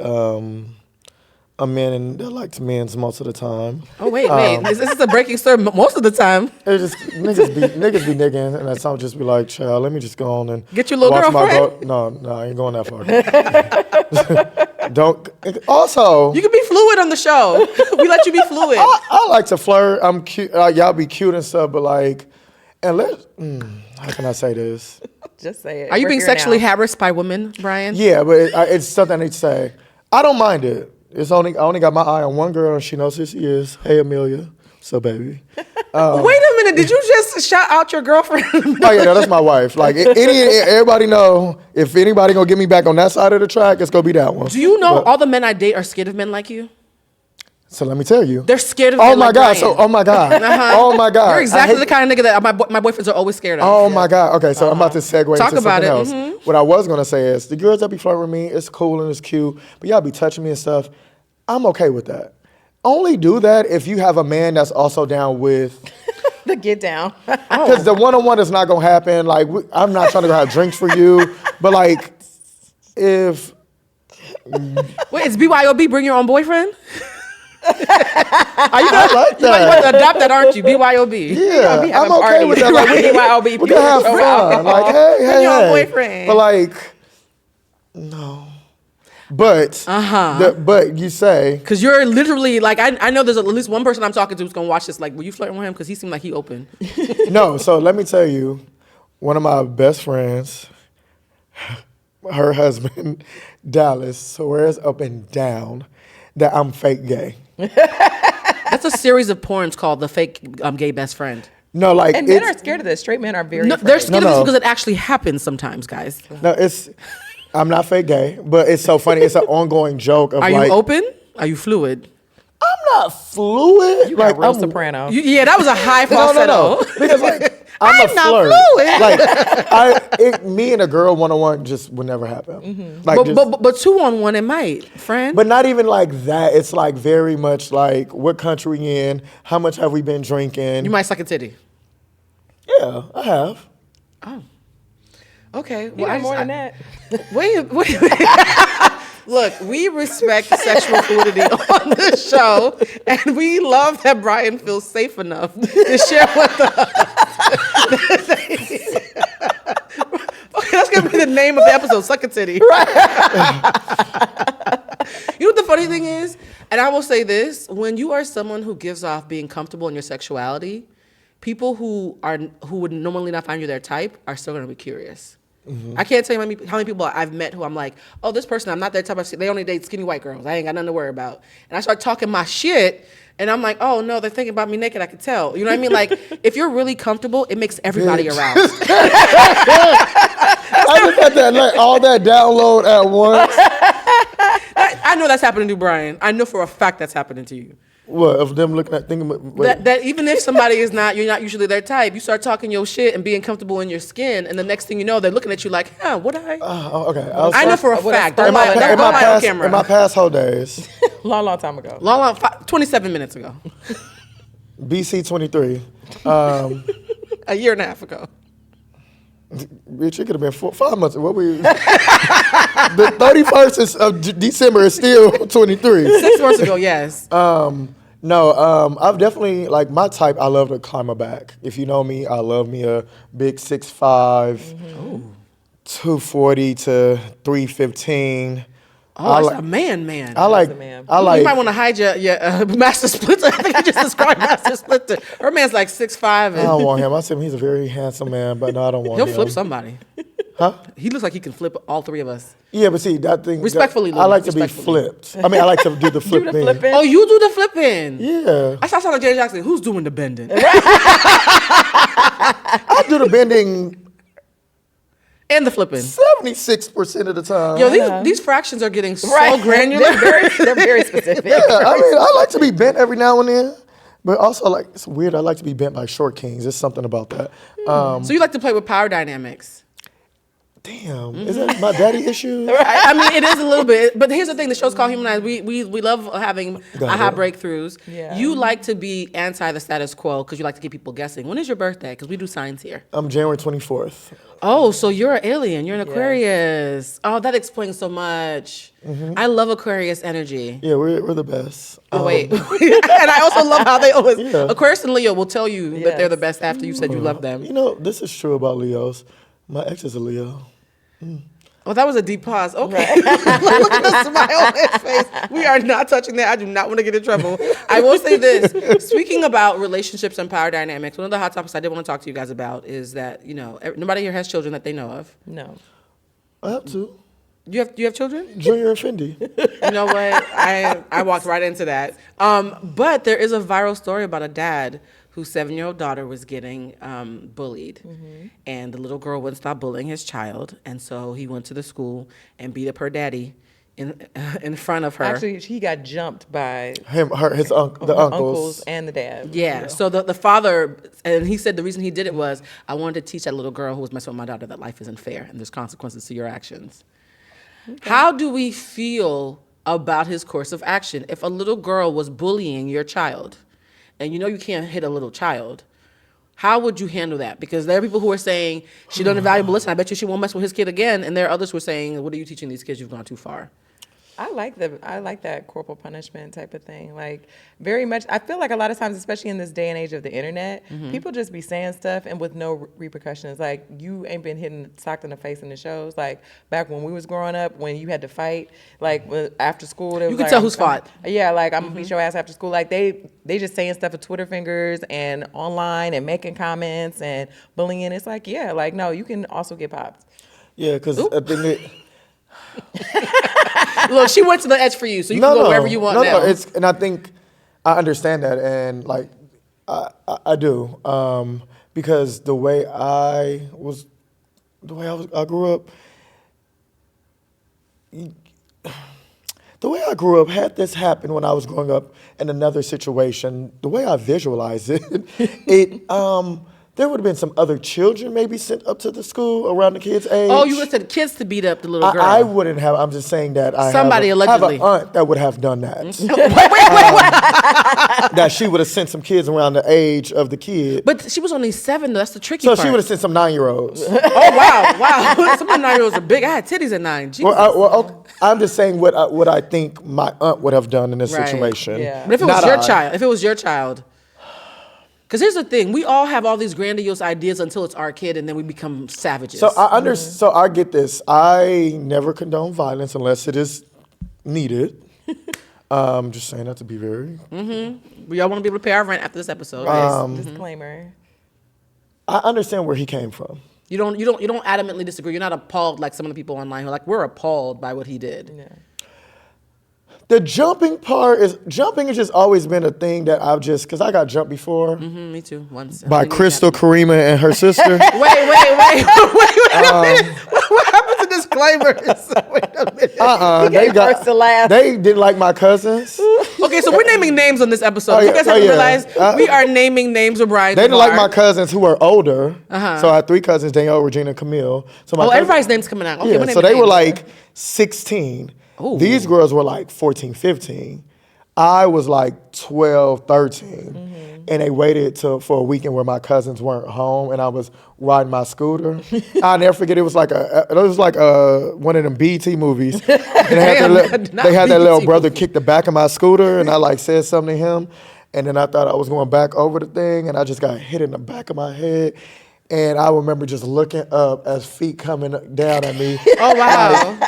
man that likes men's most of the time. Oh wait. This is a breaking story. Most of the time, it's just niggas be nigging, and that's I'll just be like, child, let me just go on and get your little girlfriend. No, I ain't going that far. Don't. Also, You can be fluid on the show. We let you be fluid. I like to flirt. I'm cute. Y'all be cute and stuff, but like, and how can I say this? Just say it. Are you We're being here sexually now. harassed by women, Brian? Yeah, but it's something I need to say. I don't mind it. I only got my eye on one girl, and she knows who she is. Hey, Amelia. So, baby. Wait a minute. Did you just shout out your girlfriend? Oh, yeah, no, that's my wife. Like, everybody know, if anybody gonna get me back on that side of the track, it's gonna be that one. Do you know all the men I date are scared of men like you? So let me tell you. They're scared of Oh men my like God! Brian. So, oh my God! Oh my God! You're exactly the kind of nigga that my boyfriends are always scared of. Oh my God! Okay, so I'm about to segue Talk into about something it. else. What I was gonna say is the girls that be flirting with me, it's cool and it's cute, but y'all be touching me and stuff. I'm okay with that. Only do that if you have a man that's also down with. The get down. Because the one-on-one is not gonna happen. Like I'm not trying to go have drinks for you, but like if. Wait, it's BYOB, bring your own boyfriend? Are you I like You about that. to adopt that, aren't you? BYOB. Yeah, be I'm having okay with that. parties. Like, BYOB, we can have show fun. alcohol. Like, hey, your own hey. boyfriend. But like, no. But but you say Because you're literally like, I know there's at least one person I'm talking to who's gonna watch this. Like, were you flirting with him? Because he seemed like he open. no. So let me tell you, one of my best friends, her husband, Dallas, swears up and down that I'm fake gay. That's a series of porns called The Fake Gay Best Friend. No, like And men are scared of this. Straight men are very No, afraid. they're scared of this No. because it actually happens sometimes, guys. no, I'm not fake gay, but it's so funny. It's an ongoing joke of Are like, you open? Are you fluid? I'm not fluid. You like got real I'm soprano. Yeah, that was a high falsetto. No. Because like I'm a not flirt. fluid. Like me and a girl one-on-one just would never happen. Like But 2-on-1 it might, friend. but not even like that. It's like very much like what country we in, how much have we been drinking? You might suck a titty. Yeah, I have. Okay. You got more than that. Wait. Look, we respect sexual fluidity on this show, and we love that Brian feels safe enough to share with us. Okay, that's gonna be the name of the episode, Suck a Titty. Right. You know what the funny thing is? And I will say this, when you are someone who gives off being comfortable in your sexuality, people who would normally not find you their type are still gonna be curious. I can't tell you how many people I've met who I'm like, oh, this person, I'm not their type of shit. They only date skinny white girls. I ain't got nothing to worry about. And I start talking my shit, and I'm like, oh, no, they're thinking about me naked. I could tell. You know what I mean? Like, if you're really comfortable, it makes everybody aroused. I just had that like all that download at once. I know that's happening to Brian. I know for a fact that's happening to you. What of them looking at thinking That even if somebody you're not usually their type, you start talking your shit and being comfortable in your skin, and the next thing you know, they're looking at you like, huh, what I? okay. I know for a fact. Don't in lie on camera. my past whole days, Long time ago. 27 minutes ago. BC 23. A year and a half ago. Bitch, it could have been 5 months. What we? The 31st of December is still 23. 6 months ago, yes. No, I've definitely like my type. I love to climb a back. If you know me, I love me a big 6'5", 240 to 315. Oh, that's a man. I like. a man. I like. You might want to hide your Master Splinter. I think I just described Master Splinter. Her man's like 6'5". I And don't want him. I said he's a very handsome man, but no, I don't want he'll him. flip somebody. Huh? He looks like he can flip all three of us. Yeah, but see that thing. Respectfully, I like to be respectfully. flipped. I mean, I like to do the flip the thing. flipping. Oh, you do the flipping. Yeah, I saw Janet Jackson. Who's doing the bending? I do the bending And the flipping. 76% of the time. Yo, these fractions are getting so Right. granular. They're very specific. Yeah, I mean, I like to be bent every now and then, but also like it's weird. I like to be bent by short kings. There's something about that. So you like to play with power dynamics. Damn, is that my daddy issue? I mean, it is a little bit, but here's the thing: the show's called Humanized. We love having aha breakthroughs. Yeah. You like to be anti the status quo because you like to keep people guessing. When is your birthday? Because we do signs here. I'm January 24th. Oh, so you're an alien. You're an Aquarius. Oh, that explains so much. I love Aquarius energy. Yeah, we're the best. Oh, wait. And I also love how they always, Aquarius and Leo will tell you that they're the best after you said you love them. You know, this is true about Leos. My ex is a Leo. Oh, that was a deep pause. Okay. Look at the smile on his face. We are not touching that. I do not want to get in trouble. I will say this. Speaking about relationships and power dynamics, one of the hot topics I did want to talk to you guys about is that, nobody here has children that they know of. No. I have two. You have children? Junior and Fendi. You know what? I walked right into that. But there is a viral story about a dad whose 7-year-old daughter was getting bullied. And the little girl wouldn't stop bullying his child. And so he went to the school and beat up her daddy in front of her. Actually, he got jumped by His uncles. and the dad. Yeah. So the father, and he said the reason he did it was, I wanted to teach that little girl who was messing with my daughter that life isn't fair and there's consequences to your actions. Okay. How do we feel about his course of action? If a little girl was bullying your child, and you can't hit a little child, how would you handle that? Because there are people who are saying, she done a valuable lesson. I bet you she won't mess with his kid again. And there are others who are saying, what are you teaching these kids? You've gone too far. I like that corporal punishment type of thing. Like, very much. I feel like a lot of times, especially in this day and age of the internet, people just be saying stuff and with no repercussions. Like, you ain't been socked in the face in the shows. Like, back when we was growing up, when you had to fight, like after school, you could tell who's fought. Yeah, like I'm gonna beat your ass after school. Like they just saying stuff with Twitter fingers and online and making comments and bullying. It's like, yeah, like no, you can also get popped. Yeah, because I think Look, she went to the edge for you, so you can go wherever you want now. And I think I understand that, and like I do, because the way I grew up, had this happen when I was growing up in another situation, the way I visualize it, there would have been some other children maybe sent up to the school around the kid's age. Oh, you would have said kids to beat up the little girl. I wouldn't have. I'm just saying that Somebody allegedly have an aunt that would have done that. wait. That she would have sent some kids around the age of the kid. But she was only 7, though. That's the tricky part. So she would have sent some 9-year-olds. Oh, wow. Some of the 9-year-olds are big. I had titties at 9. Jesus. Well, I'm just saying what I think my aunt would have done in this situation. Yeah. But if it was your child, because here's the thing, we all have all these grandiose ideas until it's our kid, and then we become savages. So So I get this. I never condone violence unless it is needed. Just saying that to be very. We all want to be able to pay our rent after this episode. Disclaimer. I understand where he came from. You don't adamantly disagree. You're not appalled like some of the people online who are like, we're appalled by what he did. Yeah. The jumping has just always been a thing that because I got jumped before. Me too. Once. By Crystal, Karima, and her sister. Wait a minute. What happened to disclaimers? Wait a minute. They didn't like my cousins. Okay, so we're naming names on this episode. You guys have to realize we are naming names of Brian Javar. They didn't like my cousins who were older. So I had 3 cousins, Danielle, Regina, Camille. So everybody's name's coming out. Okay, so they were like 16. Ooh. These girls were like 14, 15. I was like 12, 13. And they waited for a weekend where my cousins weren't home, and I was riding my scooter. I'll never forget. It was like one of them BT movies. And they had that little brother kick the back of my scooter, and I like said something to him, and then I thought I was going back over the thing, and I just got hit in the back of my head. And I remember just looking up as feet coming down at me. Oh wow.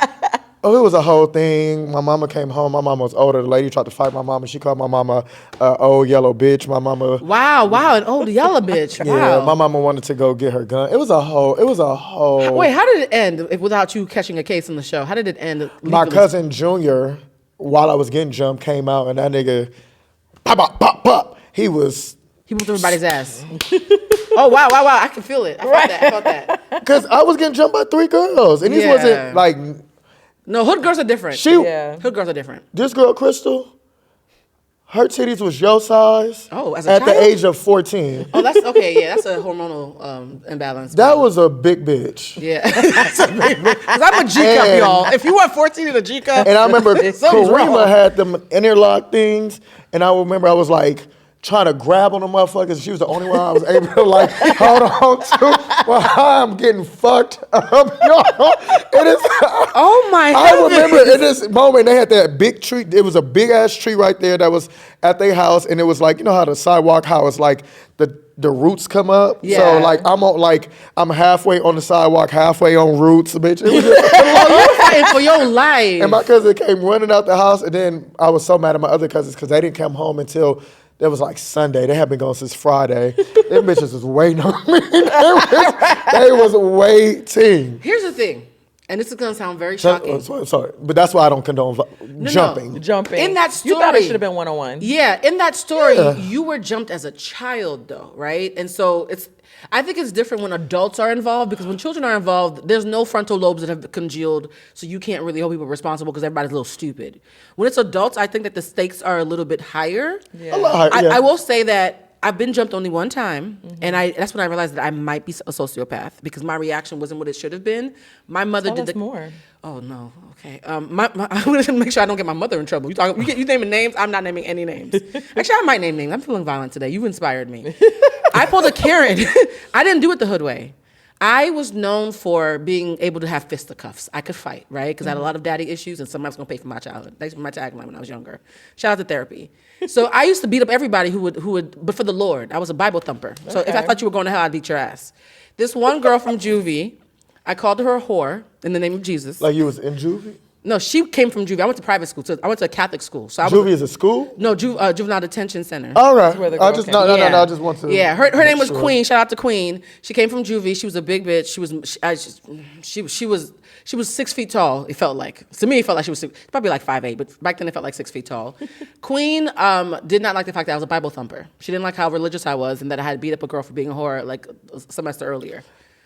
It was a whole thing. My mama came home. My mama was older. The lady tried to fight my mama. She called my mama old yellow bitch. My mama. Wow, an old yellow bitch. Wow. Yeah, my mama wanted to go get her gun. It was a whole. Wait, how did it end without you catching a case in the show? How did it end? My cousin Junior, while I was getting jumped, came out, and that nigga, pop, pop, pop, pop. He whooped everybody's ass. Oh wow! I can feel it. I felt that. Because I was getting jumped by 3 girls, and these wasn't like. No, hood girls are different. Hood girls are different. This girl, Crystal, Her titties was your size. Oh, as a at child? the age of 14. Oh, that's okay. Yeah, that's a hormonal imbalance. That was a big bitch. Yeah, that's a big because I'm a G cup, And- y'all. If you were 14 in a G cup, And I remember something's Karima wrong. had them interlock things, and I remember I was like trying to grab on the motherfuckers. She was the only one I was able to like hold on to while I'm getting fucked up. Y'all. It is. Oh my! I heavens. remember in this moment they had that big tree. It was a big ass tree right there that was at their house, and it was like, you know how the sidewalk, how it's like the roots come up. Yeah. So I'm halfway on the sidewalk, halfway on roots, bitch. It was just, Oh, you were fighting for your life. and my cousin came running out the house, and then I was so mad at my other cousins because they didn't come home until it was like Sunday. They had been gone since Friday. Them bitches was waiting on me. They was waiting. Here's the thing, and this is gonna sound very shocking. Sorry, but that's why I don't condone jumping. Jumping. In that You thought it story- should have been 101. Yeah, in that story, Yeah. you were jumped as a child, though, right? And so I think it's different when adults are involved because when children are involved, there's no frontal lobes that have congealed, so you can't really hold people responsible because everybody's a little stupid. When it's adults, I think that the stakes are a little bit higher. Yeah. A lot higher, yeah. I will say that I've been jumped only one time, and that's when I realized that I might be a sociopath because my reaction wasn't what it should have been. My mother Tell did us the more. Oh no, okay. I want to make sure I don't get my mother in trouble. You naming names? I'm not naming any names. Actually, I might name names. I'm feeling violent today. You inspired me. I pulled a Karen. I didn't do it the hood way. I was known for being able to have fisticuffs. I could fight, right? Because I had a lot of daddy issues, and somebody's gonna pay for my childhood. That's my tagline when I was younger. Shout out to therapy. So I used to beat up everybody who would, but for the Lord. I was a Bible thumper. So if I Okay. thought you were going to hell, I'd beat your ass. This one girl from juvie, I called her a whore in the name of Jesus. Like you was in juvie? No, she came from juvie. I went to private school. So I went to a Catholic school. So I was, Juvie is a school? no, juvenile detention center. All right. where the I girl just came no, from. I just want to. Yeah, her name was sure. Queen. Shout out to Queen. She came from juvie. She was a big bitch. She was 6 feet tall. It felt like to me, it felt like she was probably like 5'8", but back then it felt like 6 feet tall. Queen did not like the fact that I was a Bible thumper. She didn't like how religious I was and that I had beat up a girl for being a whore like a semester earlier.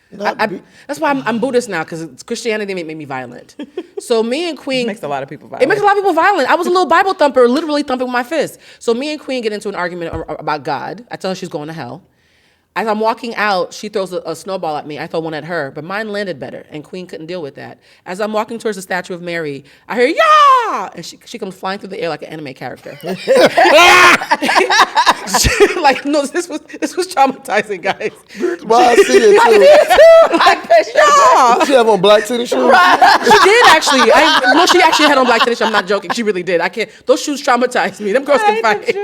That's why I'm Buddhist now because Christianity made me violent. So me and Queen Makes a lot of people violent. It makes a lot of people violent. I was a little Bible thumper, literally thumping with my fist. So me and Queen get into an argument about God. I tell her she's going to hell. As I'm walking out, she throws a snowball at me. I throw one at her, but mine landed better, and Queen couldn't deal with that. As I'm walking towards the statue of Mary, I hear, "Yeah!" And she comes flying through the air like an anime character. Like, no, this was traumatizing, guys. Well, I see it too. Like, yeah. Did she have on black tennis shoes? She did actually. She actually had on black tennis. I'm not joking. She really did. I can't. Those shoes traumatized me. Them girls can fight.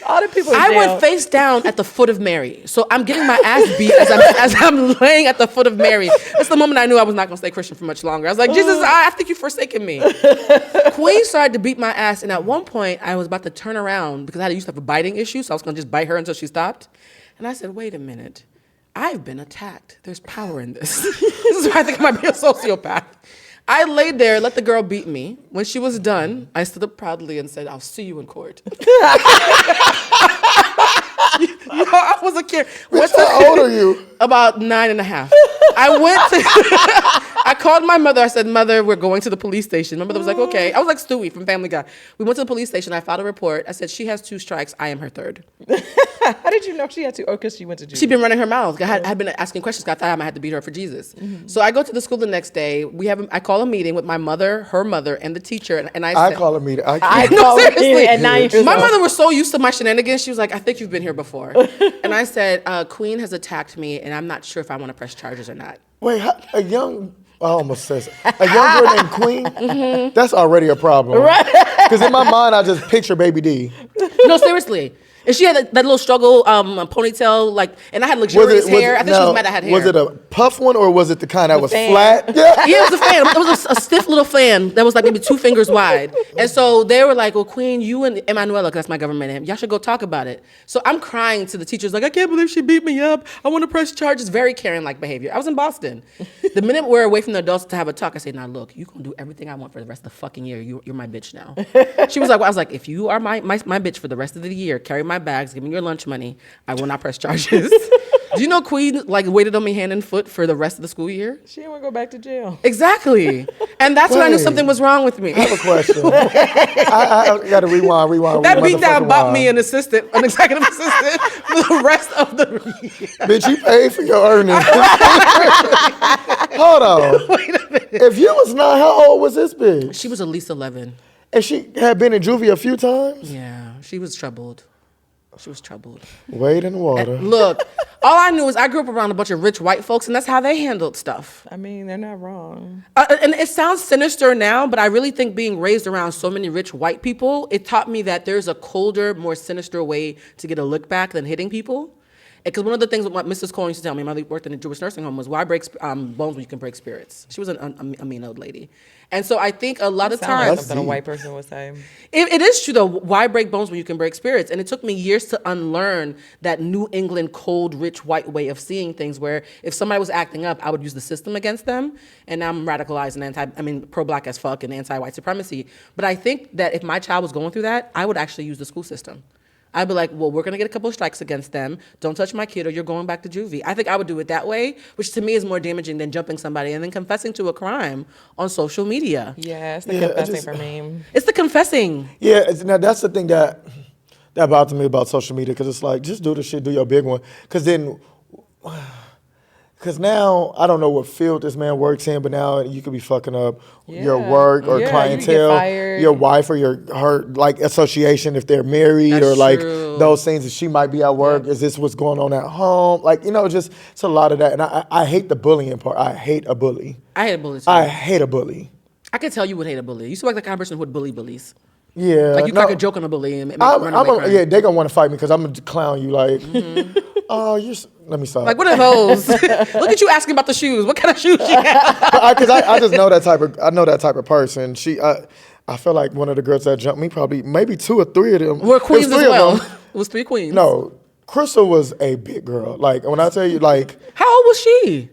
All the people in I jail. went face down at the foot of Mary. So I'm getting my ass beat as I'm laying at the foot of Mary. That's the moment I knew I was not going to stay Christian for much longer. I was like, Jesus, I think you've forsaken me. Queen started to beat my ass. And at one point, I was about to turn around because I used to have a biting issue. So I was going to just bite her until she stopped. And I said, wait a minute. I've been attacked. There's power in this. This is why I think I might be a sociopath. I laid there, let the girl beat me. When she was done, I stood up proudly and said, I'll see you in court. I was a kid. How old are you? About 9.5. I called my mother. I said, Mother, we're going to the police station. My mother was like, okay. I was like Stewie from Family Guy. We went to the police station. I filed a report. I said, she has 2 strikes. I am her 3rd. How did you know she had to? Oh, because she went to jail. She'd been running her mouth. I had been asking questions. I thought I had to beat her for Jesus. Mm-hmm. So I go to the school the next day. I call a meeting with my mother, her mother, and the teacher. And I said, call a meeting. I No, call it seriously. at 9 years My old. mother was so used to my shenanigans. She was like, I think you've been here before. And I said, Queen has attacked me, and I'm not sure if I want to press charges or not. Wait, a young girl named Queen? Mm-hmm. That's already a problem. Right. Because in my mind, I just picture Baby D. No, seriously. And she had that little struggle ponytail, and I had luxurious hair. I think she was mad I had hair. Was it a puff one or was it the kind that was fan. flat? Yeah. Yeah, it was a fan. It was a stiff little fan that was like maybe 2 fingers wide. And so they were like, well, Queen, you and Emanuela, 'cause that's my government name, y'all should go talk about it. So I'm crying to the teachers like, I can't believe she beat me up. I want to press charges. Very Karen-like behavior. I was in Boston. The minute we're away from the adults to have a talk, I say, now look, you can do everything I want for the rest of the fucking year. You're my bitch now. She was like, well, I was like, if you are my bitch for the rest of the year, carry my bags, give me your lunch money, I will not press charges. Do you know Queen like waited on me hand and foot for the rest of the school year? She didn't want to go back to jail. Exactly. And that's when I knew Wait. something was wrong with me. I have a question. I got to rewind. That beat down bought me an an executive assistant for the rest of the year. Bitch, you paid for your earnings. Hold on. Wait a minute. If you was 9, how old was this bitch? She was at least 11. And she had been in juvie a few times? Yeah, she was troubled. She was troubled. Wade in the water. Look, all I knew is I grew up around a bunch of rich white folks, and that's how they handled stuff. I mean, they're not wrong. And it sounds sinister now, but I really think being raised around so many rich white people, it taught me that there's a colder, more sinister way to get a look back than hitting people. Because one of the things what Mrs. Cole used to tell me, my mother worked in a Jewish nursing home, was why break bones when you can break spirits? She was a mean old lady. And so I think a lot of Sounds like times... something a white person would say. It is true, though. Why break bones when you can break spirits? And it took me years to unlearn that New England, cold, rich, white way of seeing things, where if somebody was acting up, I would use the system against them. And now I'm radicalized and pro-black as fuck and anti-white supremacy. But I think that if my child was going through that, I would actually use the school system. I'd be like, well, we're going to get a couple of strikes against them. Don't touch my kid or you're going back to juvie. I think I would do it that way, which to me is more damaging than jumping somebody and then confessing to a crime on social media. Yeah, it's the confessing for me. It's the confessing. Yeah, now that's the thing that bothers me about social media, because it's like, just do the shit, do your big one. Because now, I don't know what field this man works in, but now you could be fucking up your work or Yeah, you clientele, get fired. your wife or her like association if they're married, That's or like true. those things that she might be at work. Is this what's going on at home? Like, just it's a lot of that. And I hate the bullying part. I hate a bully. I hate a bully too. I hate a bully. I could tell you would hate a bully. You seem like the kind of person who would bully bullies. Yeah. Like you crack a joke on a bully and run away crying. Yeah, they gonna want to fight me because I'm gonna clown you like, oh, let me stop. Like, what are those? Look at you asking about the shoes. What kind of shoes you have? Because I just know that type of person. I feel like one of the girls that jumped me, maybe 2 or 3 of them We're queens as It was 3 of well. them. It was 3 queens. No, Crystal was a big girl. Like, when I tell you, like, How old was she?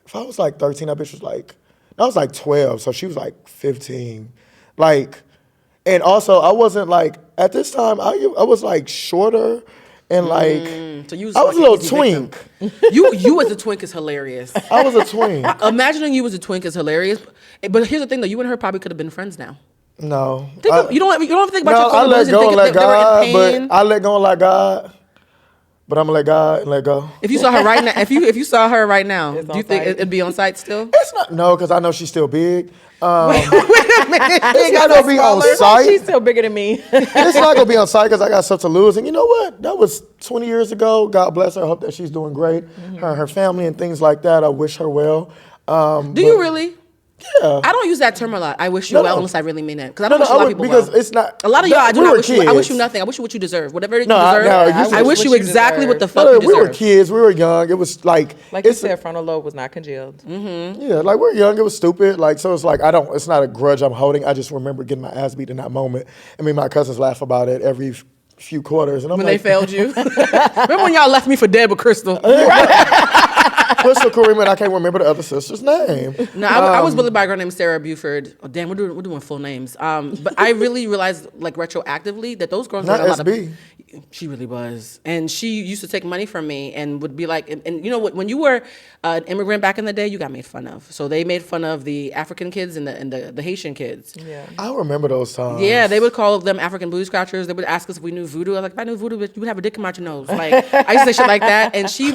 if I was like 13, that bitch was like, I was like 12, so she was like 15. Like, and also I wasn't like, at this time, I was like shorter and like, So you was I was a like an little easy twink. victim. You as a twink is hilarious. I was a twink. Imagining you as a twink is hilarious. But here's the thing, though. You and her probably could have been friends now. No. You don't have to think about No, your I fellow let boys and go think and if let they were God, in but pain. I let go and let God. But I'm gonna let God and let go. If you saw her right now, if you saw her right now, It's do you on think site. it'd be on site still? It's not, no, because I know she's still big. Wait a minute. It's not gonna be on She's site. still bigger than me. It's not gonna be on site because I got stuff to lose. And you know what? That was 20 years ago. God bless her. I hope that she's doing great. Her and her family and things like that. I wish her well. Do you really? Yeah. I don't use that term a lot. I wish you No, well no. unless I really mean it. Because I No, don't no, wish a lot I of would, people because well. it's not. A lot of y'all, I do we not were wish you. I wish kids. you nothing. I wish you what you deserve. Whatever you No, deserve. I I wish what you you exactly what the deserve. fuck you We were deserve. kids. We were young. It was like, Like you it's said, frontal lobe was not congealed. yeah, like we're young. It was stupid. Like, so it's like it's not a grudge I'm holding. I just remember getting my ass beat in that moment. I mean, my cousins laugh about it every few quarters, and I'm When like, they failed you. Remember when y'all left me for dead with Crystal? Crystal Kareem, and I can't remember the other sister's name. No, I was bullied by a girl named Sarah Buford. Oh, damn, we're doing full names. But I really realized, like retroactively, that those girls Not were a lot SB. of. She really was, and she used to take money from me and would be like, and you know what? When you were an immigrant back in the day, you got made fun of. So they made fun of the African kids and the Haitian kids. Yeah. I remember those times. Yeah, they would call them African booty scratchers. They would ask us if we knew voodoo. I was like, if I knew voodoo, bitch, you would have a dick come out your nose. Like, I used to say shit like that. And she,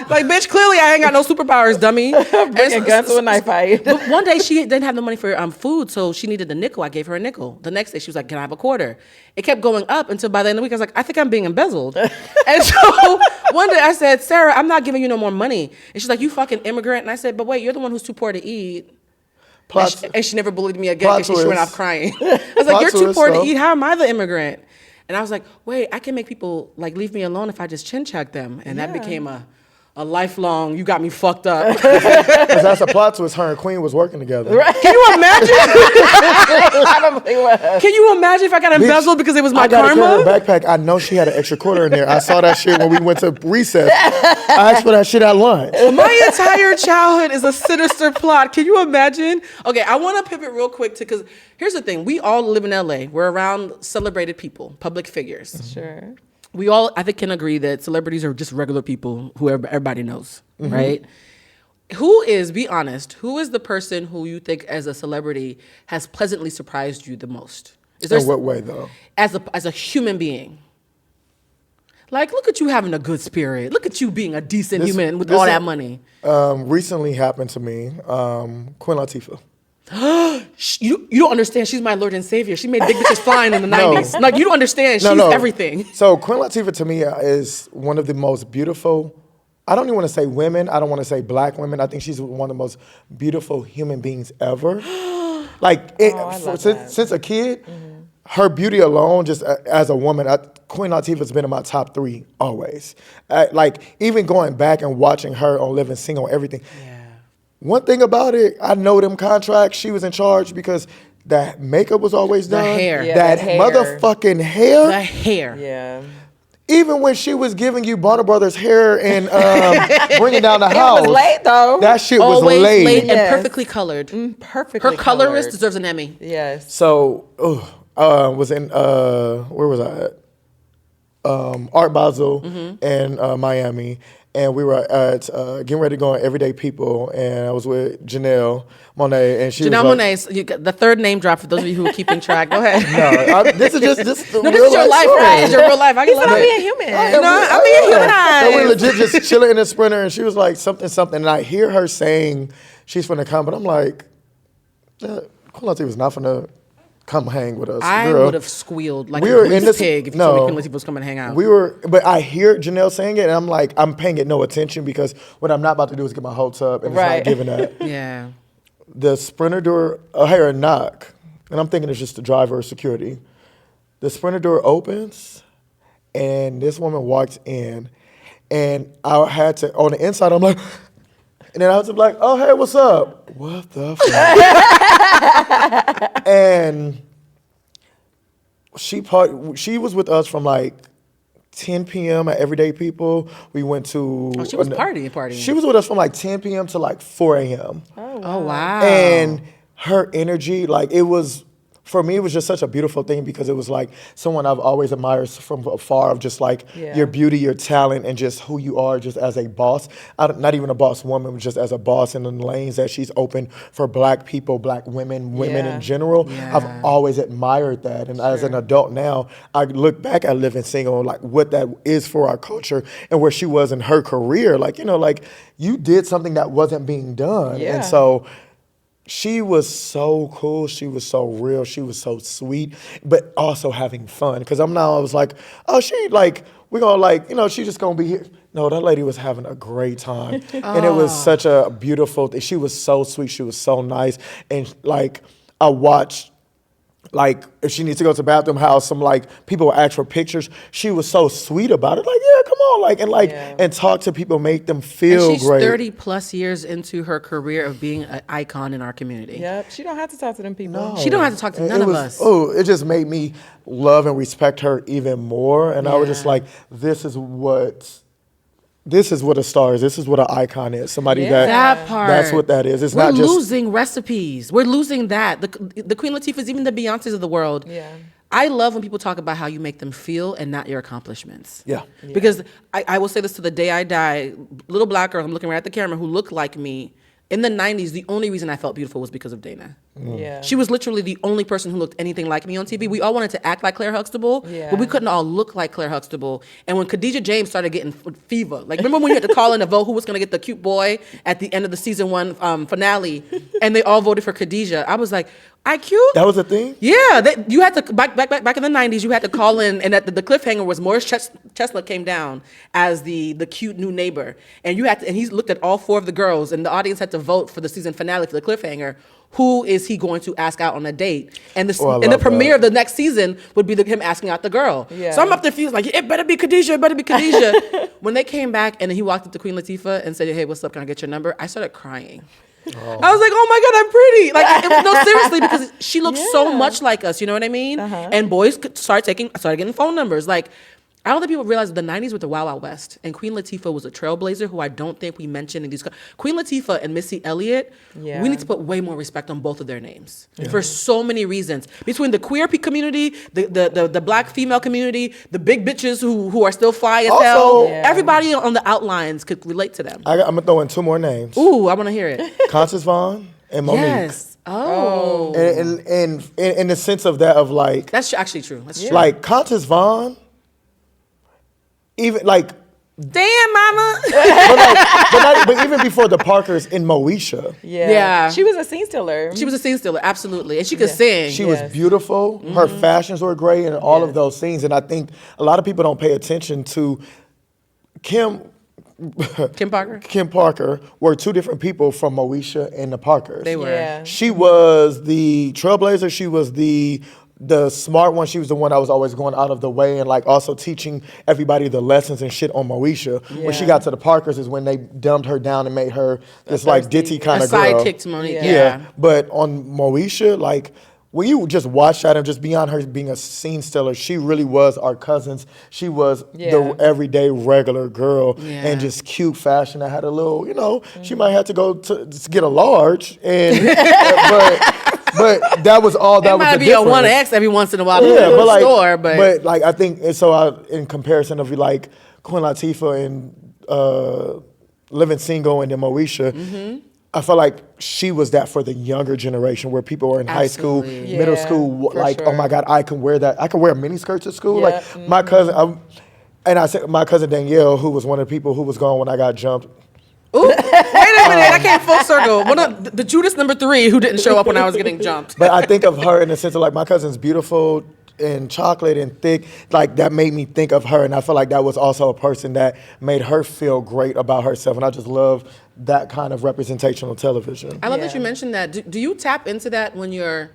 like, bitch, clearly I ain't got no superpowers, dummy. Bringing guns to a knife fight. But one day she didn't have the money for food, so she needed a nickel. I gave her a nickel. The next day she was like, can I have a quarter? It kept going up until by the end of the week I was like, I think I'm being embezzled. And so one day I said, Sarah, I'm not giving you no more money. And she's like, you fucking immigrant. And I said, but wait, you're the one who's too poor to eat. And she never bullied me again because she went off crying. I was like, you're too poor to eat. How am I the immigrant? And I was like, wait, I can make people like leave me alone if I just chin check them. And that became a lifelong, you got me fucked up. Because that's a plot twist. Her and Queen was working together. Right. Can you imagine? I don't think what. Can you imagine if I got embezzled because it was my I got karma? her backpack. I know she had an extra quarter in there. I saw that shit when we went to recess. I asked for that shit at lunch. My entire childhood is a sinister plot. Can you imagine? Okay, I want to pivot real quick because here's the thing. We all live in LA. We're around celebrated people, public figures. Sure. we all, I think, can agree that celebrities are just regular people who everybody knows, right? Be honest, who is the person who you think as a celebrity has pleasantly surprised you the most? In what way, though? As a human being. Like, look at you having a good spirit. Look at you being a decent human with all that money. Recently happened to me, Queen Latifah. You don't understand. She's my Lord and Savior. She made big bitches flying in the 90s. Like, you don't understand. She's everything. So Queen Latifah to me is one of the most beautiful, I don't even want to say women. I don't want to say black women. I think she's one of the most beautiful human beings ever. Since a kid, her beauty alone, just as a woman, Queen Latifah's been in my top 3 always. Even going back and watching her on Living Single, everything. Yeah. One thing about it, I know them contracts, she was in charge because that makeup was always done. The hair. Yeah, that the hair. Motherfucking hair. The hair. Yeah. Even when she was giving you Bonner Brothers hair and bringing down the house. It was late, though. That shit Always was laid. late Yes. and perfectly colored. Perfectly Her colorist colored. deserves an Emmy. Yes. So, was in, where was I at? Art Basel in Miami. And we were at getting ready to go on Everyday People, and I was with Janelle Monae, and she Janelle was Monae, so you got the third name drop for those of you who are keeping track. Go ahead. this is just This is your life, story. right? It's your real life. I can He said, love I'm it. being human. I'm being humanized. So we legit just chilling in the Sprinter, and she was like something, and I hear her saying she's finna come, but I'm like, Queen Latifah was not finna come hang with us. I girl. would have squealed like We a were in greased this- pig if you no. told me Queen Latifah was coming to hang out. But I hear Janelle saying it, and I'm like, I'm paying it no attention because what I'm not about to do is get my hopes up, and Right. it's not giving that. Yeah. The Sprinter door, I hear a knock, and I'm thinking it's just the driver or security. The Sprinter door opens, and this woman walks in, and I had to, on the inside, I'm like, and then I was like, oh, hey, what's up? What the fuck? And she was with us from like 10 p.m. at Everyday People. We went to... Oh, she was partying. She was with us from like 10 p.m. to like 4 a.m. Oh, wow. And her energy, like it was, for me, it was just such a beautiful thing because it was like someone I've always admired from afar of just like your beauty, your talent, and just who you are just as a boss. Not even a boss woman, but just as a boss in the lanes that she's opened for black people, black women in general. Yeah. I've always admired that. And as an adult now, I look back at Living Single, like what that is for our culture and where she was in her career. Like, like you did something that wasn't being done. Yeah. And so she was so cool. She was so real. She was so sweet, but also having fun. Because I was like, oh, we're going to like, she's just going to be here. No, that lady was having a great time. And it was such a beautiful thing. She was so sweet. She was so nice. And like, I watched, like, if she needs to go to the bathroom house, some like people would ask for pictures. She was so sweet about it. Like, yeah, come on. And talk to people, make them feel and she's great. 30 plus years into her career of being an icon in our community. Yep. She don't have to talk to them people. No. She don't have to talk to none of us. Oh, it just made me love and respect her even more. And I was just like, this is what a star is. This is what an icon is. Somebody That part. That's what that is. It's We're not just losing recipes. We're losing that. The Queen Latifahs, even the Beyoncés of the world. Yeah. I love when people talk about how you make them feel and not your accomplishments. Yeah. Because I will say this to the day I die, little black girl, I'm looking right at the camera, who looked like me. In the 90s, the only reason I felt beautiful was because of Dana. Yeah. She was literally the only person who looked anything like me on TV. We all wanted to act like Claire Huxtable, but we couldn't all look like Claire Huxtable. And when Khadijah James started getting fever, like remember when you had to call in to vote who was going to get the cute boy at the end of the season 1 finale, and they all voted for Khadijah. I was like, I cute? that was a thing? Yeah, you had to back in the 90s. You had to call in, and the cliffhanger was Morris Chestnut came down as the cute new neighbor, and he looked at all 4 of the girls, and the audience had to vote for the season finale for the cliffhanger. Who is he going to ask out on a date? And the premiere of the next season would be him asking out the girl. Yeah. So I'm up there feeling like, it better be Khadijah, it better be Khadijah. When they came back and then he walked up to Queen Latifah and said, hey, what's up, can I get your number? I started crying. I was like, oh my God, I'm pretty. Like, no, seriously, because she looks so much like us, you know what I mean? And boys started getting phone numbers. Like, I don't think people realize the 90s were the Wild Wild West, and Queen Latifah was a trailblazer who I don't think we mentioned in these. Queen Latifah and Missy Elliott, Yeah. we need to put way more respect on both of their names for so many reasons. Between the queer community, the black female community, the big bitches who are still fly as hell, Also- Yeah. everybody on the outlines could relate to them. I'm gonna throw in 2 more names: Ooh, I want to hear it. Constance Vaughn and Monique. Yes. Oh. And in the sense of that of like, That's actually true. That's true. like Constance Vaughn, even like, Damn, mama. but even before the Parkers in Moesha, Yeah. She was a scene stealer. She was a scene stealer, absolutely. And she could sing. she Yes. was beautiful. Her fashions were great, and all of Yes. those things. And I think a lot of people don't pay attention to Kim Parker? Kim Parker were 2 different people from Moesha and the Parkers. They were. Yeah. She was the trailblazer. She was the smart one. She was the one that was always going out of the way and like also teaching everybody the lessons and shit on Moesha. When she Yeah. got to the Parkers is when they dumbed her down and made her this like thirsty- ditty kind A of girl. sidekick to Monique. Yeah. Yeah. But on Moesha, like when you just watch that and just beyond her being a scene stealer, she really was our cousins. She was Yeah. the everyday regular girl Yeah. and just cute fashion that had a little, she might have to go to get a large and but that was all that It was might the be difference. a 1X every once in a while Yeah, in the but like, store, but like I think and so in comparison of like Queen Latifah and Living Single and then Moesha, Mm-hmm. I felt like she was that for the younger generation where people were in high school, Absolutely. middle Yeah, school, for like, oh sure. my God, I can wear that. I can wear mini skirts at school. Yeah, Like my cousin, and I said my cousin Danielle, who was one of the people who was gone when I got jumped. ooh, wait a minute, I came full circle. One of the Judas number 3 who didn't show up when I was getting jumped. But I think of her in the sense of like my cousin's beautiful and chocolate and thick. Like that made me think of her, and I feel like that was also a person that made her feel great about herself. And I just love that kind of representation on television. I love that Yeah. you mentioned that. Do you tap into that when you're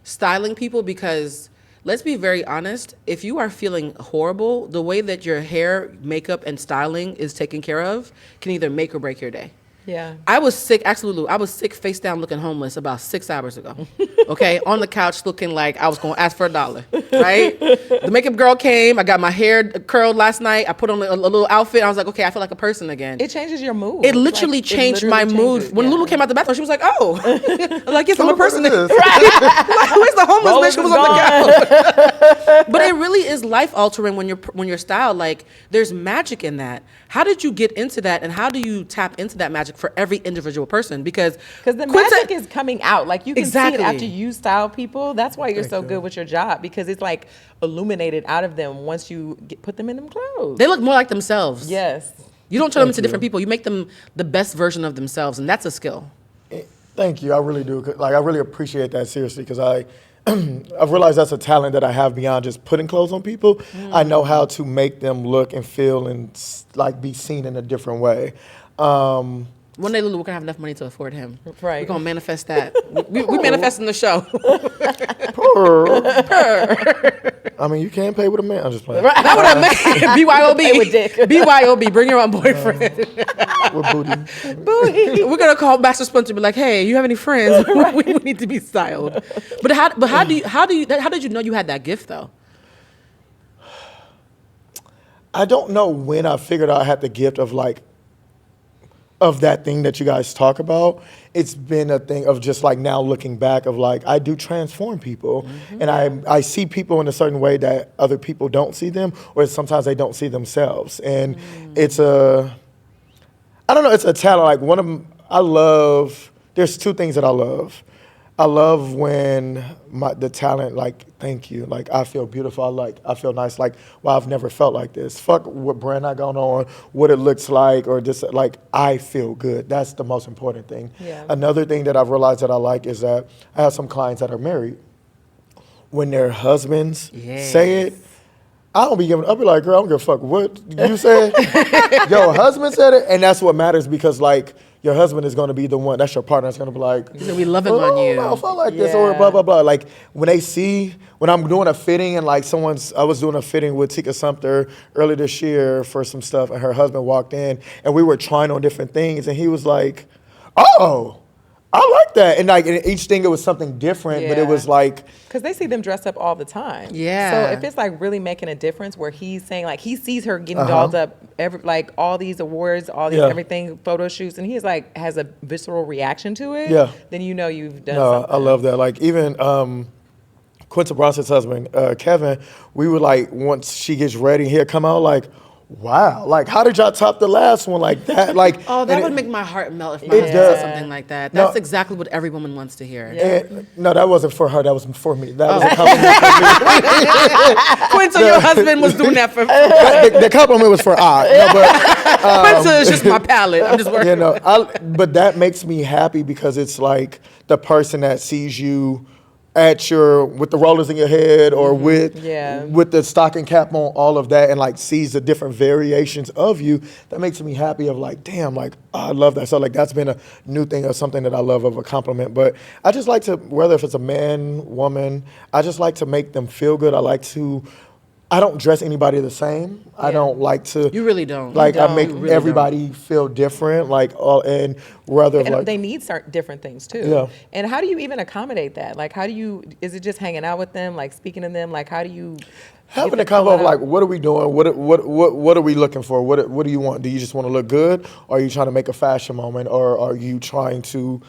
styling people? Because let's be very honest, if you are feeling horrible, the way that your hair, makeup, and styling is taken care of can either make or break your day. Yeah. I was sick, absolutely. I was sick, face down, looking homeless about 6 hours ago. Okay, on the couch, looking like I was gonna ask for $1. Right? The makeup girl came. I got my hair curled last night. I put on a little outfit. I was like, okay, I feel like a person again. It changes your mood. It literally Like, it changed literally my mood. changes, When yeah. Lulu came out the bathroom, she was like, "Oh," I'm like, "Yes, I'm a person." Who is this? Where's the homeless Rollins bitch who is was on the couch? But it really is life altering when you're styled. Like, there's magic in that. How did you get into that, and how do you tap into that magic for every individual person? Because the Quinta- magic is coming out. Like you can Exactly. see it after you style people. That's why you're so good with your job, because it's like illuminated out of them once you put them in them clothes. they look more like themselves. Yes. You don't turn them Thank into different you. people. You make them the best version of themselves, and that's a skill. Thank you. I really do. Like I really appreciate that seriously because I've realized that's a talent that I have beyond just putting clothes on people. I know how to make them look and feel and like be seen in a different way. One day, Lulu, we're gonna have enough money to afford him. Right. We're gonna manifest that. We manifest in the show. I mean, you can pay with a man. I'm just playing. That would have made Pay with dick. BYOB. BYOB. Bring your own boyfriend. With booty. We're gonna call Master Splinter and be like, "Hey, you have any friends? we need to be styled." But how did you know you had that gift though? I don't know when I figured out I had the gift of that thing that you guys talk about. It's been a thing of just like now looking back of like I do transform people, and I see people in a certain way that other people don't see them, or sometimes they don't see themselves. And it's a talent. Like one of them, I love. There's 2 things that I love. I love when the talent, like, thank you. Like, I feel beautiful. I feel nice. Like, wow, I've never felt like this. Fuck what brand I got on, what it looks like, or just, like, I feel good. That's the most important thing. Yeah. Another thing that I've realized that I like is that I have some clients that are married. When their husbands say it, I don't be giving. I'll be like, girl, I don't give a fuck what you said. Your husband said it, and that's what matters because, like, your husband is going to be the one. That's your partner. That's going to be like, He's gonna be loving oh, on you. No, I felt like this or Yeah. blah blah blah. Like when they see when I'm doing a fitting and like I was doing a fitting with Tika Sumter earlier this year for some stuff, and her husband walked in and we were trying on different things, and he was like, oh. I like that. And like in each thing, it was something different, but it Yeah. was like, Because they see them dressed up all the time. Yeah. So if it's like really making a difference where he's saying like he sees her getting dolled up like all these awards, all these everything, photo shoots, and he's like has a visceral reaction to it, then you know you've done something. I love that. Like even Quinta Brunson's husband, Kevin, we were like, once she gets ready, he'll come out like, wow, like how did y'all top the last one like that? Like, Oh, that would make my heart melt if my husband said something like that. That's exactly what every woman wants to hear. And, no, that wasn't for her. That was for me. That was a compliment. Quinta, your husband was doing that for The compliment was for I. No, but, Quinta is just my palate. I'm just working. you know, but that makes me happy because it's like the person that sees you with the rollers in your head or with the stocking cap on, all of that, and like sees the different variations of you, that makes me happy of like, damn, like I love that. So like that's been a new thing or something that I love of a compliment. But I just like to, whether if it's a man, woman, I just like to make them feel good. I don't dress anybody the same. I don't like to. You really don't. Like I make really everybody feel different. Like and rather And like they need different things too. Yeah. And how do you even accommodate that? Like, is it just hanging out with them, like speaking to them? Like, how do you having a convo of like, what are we doing? What are we looking for? What do you want? Do you just want to look good? Or are you trying to make a fashion moment? Or are you trying to?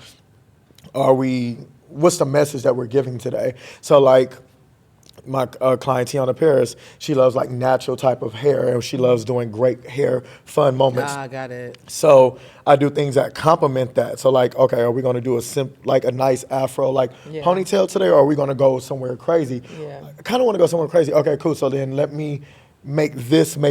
What's the message that we're giving today? So like, my client Tiana Paris, she loves like natural type of hair, and she loves doing great hair, fun moments. Ah, got it. So I do things that complement that. So like, okay, are we going to do a nice afro ponytail today, or are we going to go somewhere crazy? Yeah. I kind of want to go somewhere crazy. Okay, cool. So then let me make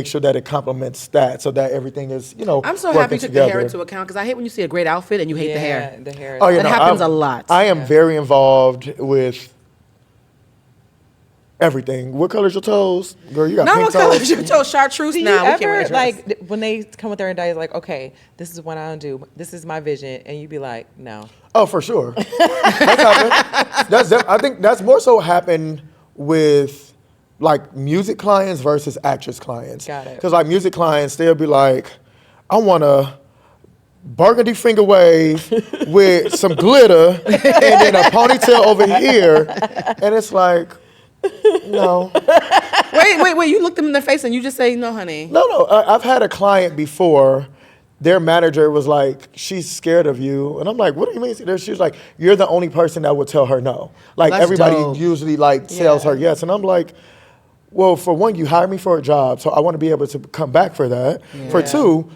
sure that it complements that, so that everything is, I'm so happy you took the hair into account, because I hate when you see a great outfit and you hate the hair. The hair. Oh, That happens a lot. I am very involved with everything. What color's your toes? Girl, you got pink what toes. color is your toe? Chartreuse Do you now. We can't wear ever, a dress. like, when they come with their ideas, like, okay, this is what I don't do. This is my vision. And you be like, no. Oh, for sure. That's happened. I think that's more so happened with like music clients versus actress clients. Got it. Because like music clients, they'll be like, I want a burgundy finger wave with some glitter and then a ponytail over here. And it's like, no. Wait. You look them in the face and you just say, no, honey. No. I've had a client before. Their manager was like, she's scared of you. And I'm like, what do you mean? She was like, you're the only person that would tell her no. Like That's everybody dope. usually like tells her yes. And I'm like, well, for one, you hired me for a job, so I want to be able to come back for that. Yeah. For two,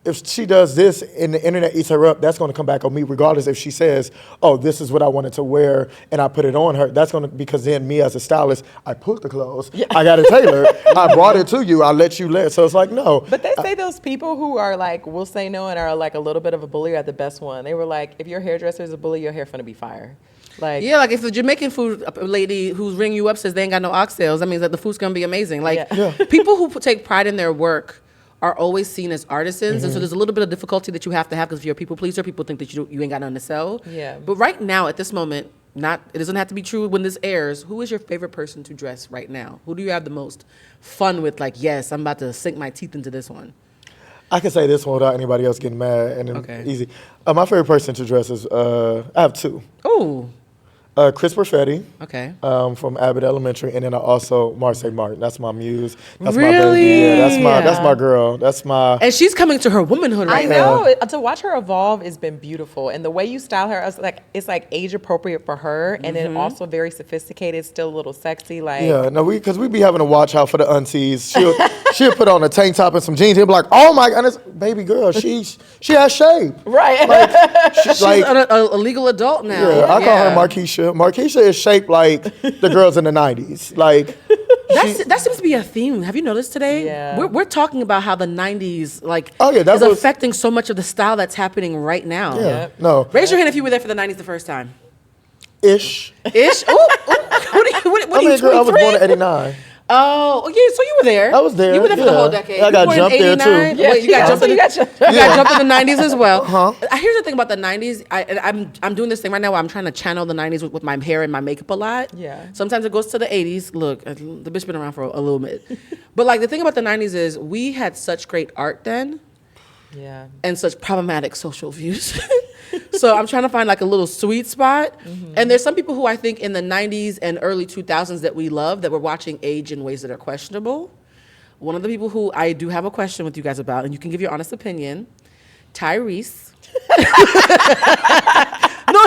if she does this and the internet eats her up, that's going to come back on me regardless if she says, oh, this is what I wanted to wear and I put it on her. That's going to, because then me as a stylist, I put the clothes, I got it tailored, I brought it to you, I let you let. So it's like, no. But they say those people who are like, will say no and are like a little bit of a bully are the best one. They were like, if your hairdresser is a bully, your hair finna be fire. Like, Yeah, like if the Jamaican food lady who's ringing you up says they ain't got no oxtails, that means that the food's gonna be amazing. Like people who take pride in their work are always seen as artisans, and so there's a little bit of difficulty that you have to have, because if you're a people pleaser, people think that you ain't got nothing to sell. Yeah. But right now, at this moment, it doesn't have to be true when this airs. Who is your favorite person to dress right now? Who do you have the most fun with? Like, yes, I'm about to sink my teeth into this one. I can say this one without anybody else getting mad and easy. My favorite person to dress is, I have two. Ooh. Chris Perfetti. Okay. From Abbott Elementary, and then I also Marseille Martin. That's my muse. That's my Really? baby. Yeah, that's my girl. That's my. And she's coming to her womanhood right I now. know. To watch her evolve has been beautiful. And the way you style her, it's like age appropriate for her, and then also very sophisticated, still a little sexy. Like, Yeah, no, because we be having to watch out for the aunties. She'll put on a tank top and some jeans. He'll be like, oh my goodness, baby girl, she has shape. right. Like, she's like, a legal adult now. yeah, I call her Markeisha. Markeisha is shaped like the girls in the 90s. Like, That seems to be a theme. Have you noticed today? Yeah. We're talking about how the 90s that is was- affecting so much of the style that's happening right now. yeah, no, Raise your hand if you were there for the 90s the first time. ish. Ish? Ooh, what I are you, mean, girl, I was 23? born in '89. Oh, yeah, so you were there. I was there, You were there for the yeah. whole decade. I got You were born in jumped there, too. 89? Yeah, Wait, you got yeah. jumped in You the, got jumped. you got jumped in the 90s as well. Uh-huh. Here's the thing about the 90s. I'm doing this thing right now where I'm trying to channel the 90s with my hair and my makeup a lot. Yeah. Sometimes it goes to the 80s. Look, the bitch been around for a little bit. But like the thing about the 90s is we had such great art then Yeah. and such problematic social views. So I'm trying to find like a little sweet spot. And there's some people who I think in the 90s and early 2000s that we love that were watching age in ways that are questionable. One of the people who I do have a question with you guys about, and you can give your honest opinion, Tyrese. No,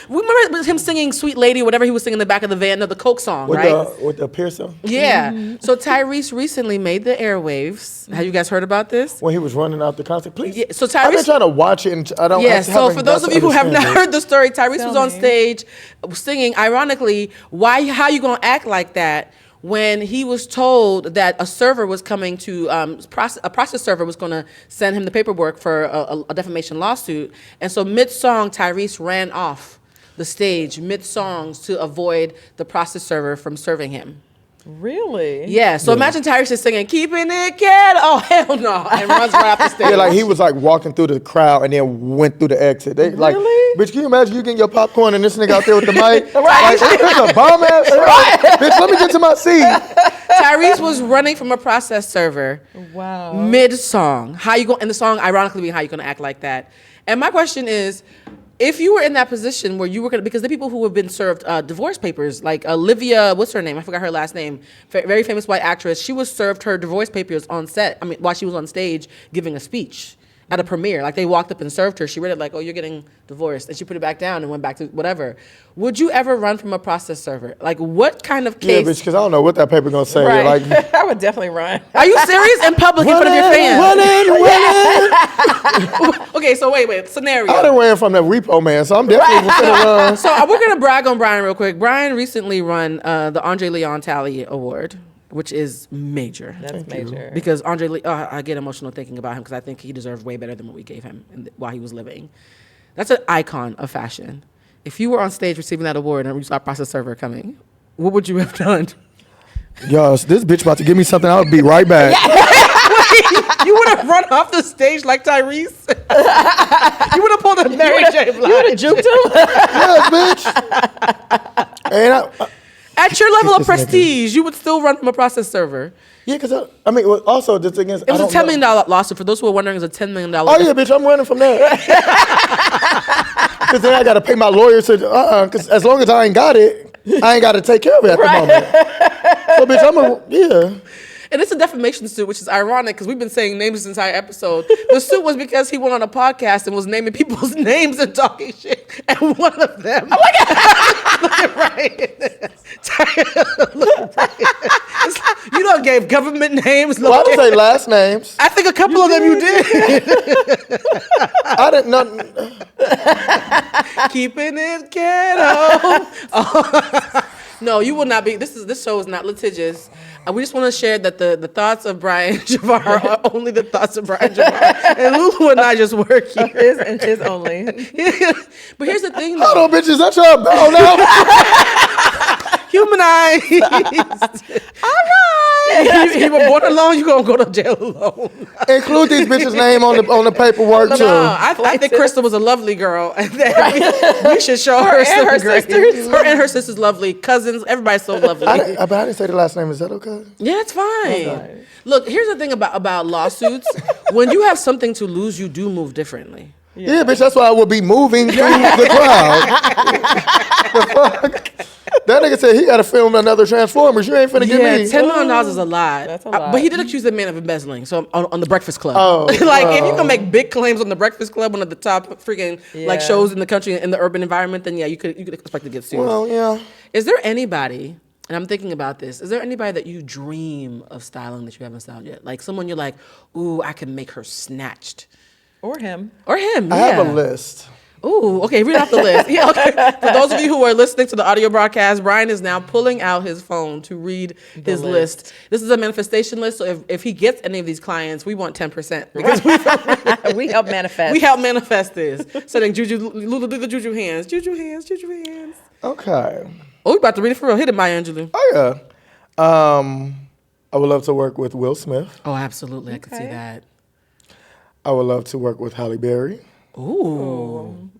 we remember him singing Sweet Lady, whatever he was singing in the back of the van, the Coke song, right? With the piercing? Yeah. So Tyrese recently made the airwaves. Have you guys heard about this? When he was running out the concert, please. Yeah, so I've been Tyrese, trying to watch it, and I don't. yeah, so for those of you who have not heard the story, Tyrese Tell was on me. stage singing, ironically, how you gonna act like that when he was told that a server was coming to, a process server was gonna send him the paperwork for a defamation lawsuit. And so mid-song, Tyrese ran off the stage mid-songs to avoid the process server from serving him. Really? Yeah, so imagine Tyrese is singing, keeping it ghetto, oh hell no, and runs right off the stage. Yeah, like he was like walking through the crowd and then went through the exit. They like, Really? bitch, can you imagine you getting your popcorn and this nigga out there with the mic? Like, it's a bomb ass. Bitch, let me get to my seat. Tyrese was running from a process server. Wow. Mid-song. And the song ironically being how you gonna act like that. And my question is, if you were in that position where you were gonna, because the people who have been served divorce papers, like Olivia, what's her name? I forgot her last name. Very famous white actress. She was served her divorce papers on set. I mean, while she was on stage giving a speech at a premiere. Like they walked up and served her. She read it like, oh, you're getting divorced. And she put it back down and went back to whatever. Would you ever run from a process server? Like what kind of Yeah, case? bitch, because I don't know what that paper gonna say. Right. Like, I would definitely run. Are you serious? In public in front of your fans? winning. Okay, so wait. Scenario. I done ran from that repo man, so I'm definitely gonna run. So we're gonna brag on Brian real quick. Brian recently won the Andre Leon Talley Award, which is major. That's major. Because I get emotional thinking about him because I think he deserved way better than what we gave him while he was living. That's an icon of fashion. If you were on stage receiving that award and you saw a process server coming, what would you have done? Yo, this bitch about to give me something. I'll be right back. You would have run off the stage like Tyrese. You would have pulled a Mary J. Blige. You would have juked him? Yes, bitch. And At your level of This nigga. prestige, you would still run from a process server. yeah, because I mean, well, also the thing is, It was a $10 million lawsuit. For those who are wondering, it was a $10 million. Oh yeah, bitch, I'm running from that. Because then I got to pay my lawyer to, because as long as I ain't got it, I ain't got to take care of it at the moment. So bitch, yeah. And it's a defamation suit, which is ironic because we've been saying names this entire episode. The suit was because he went on a podcast and was naming people's names and talking shit. And one of them. Oh my God. Look at Brian. Look at Brian. You don't gave government names. Well, I didn't say last names. I think a couple of them you did. I didn't know. Keeping it ghetto. No, you will not be. This show is not litigious. We just want to share that the thoughts of Brian Javar are only the thoughts of Brian Javar. And Lulu and I just work here. His and his only. But here's the thing, though. Hold on, bitch, is that your bell now? Humanized. All right. You were born alone, you're going to go to jail alone. Include these bitches' name on the paperwork too. No, I think Crystal was a lovely girl. And that we should show her and her some sisters. Her and her sisters lovely. Cousins, everybody's so lovely. But I didn't say the last name. Is that okay? Yeah, it's fine. Look, here's the thing about lawsuits. When you have something to lose, you do move differently. Yeah, bitch, that's why I would be moving through the crowd. The fuck? That nigga said he got to film another Transformers. You ain't finna give me. $10 million is a lot. That's a lot. But he did accuse the man of embezzling. So on the Breakfast Club. Oh, Like if you can make big claims on the Breakfast Club, one of the top freaking like Yeah. shows in the country in the urban environment, then yeah, you could expect to get sued. Well, yeah. Is there anybody? And I'm thinking about this. Is there anybody that you dream of styling that you haven't styled yet? Like someone you're like, ooh, I can make her snatched. Or him. Or him. I have a list. Ooh, okay, read off the list. Yeah, okay. For those of you who are listening to the audio broadcast, Brian is now pulling out his phone to read his list. This is a manifestation list, so if he gets any of these clients, we want 10%. Because We help manifest. we help manifest this. Setting Juju, Lulu, do the Juju hands. Juju hands, Juju hands. Okay. Oh, we about to read it for real. Hit it, Maya Angelou. Oh yeah. I would love to work with Will Smith. Oh, absolutely. I could see that. I would love to work with Halle Berry. Ooh.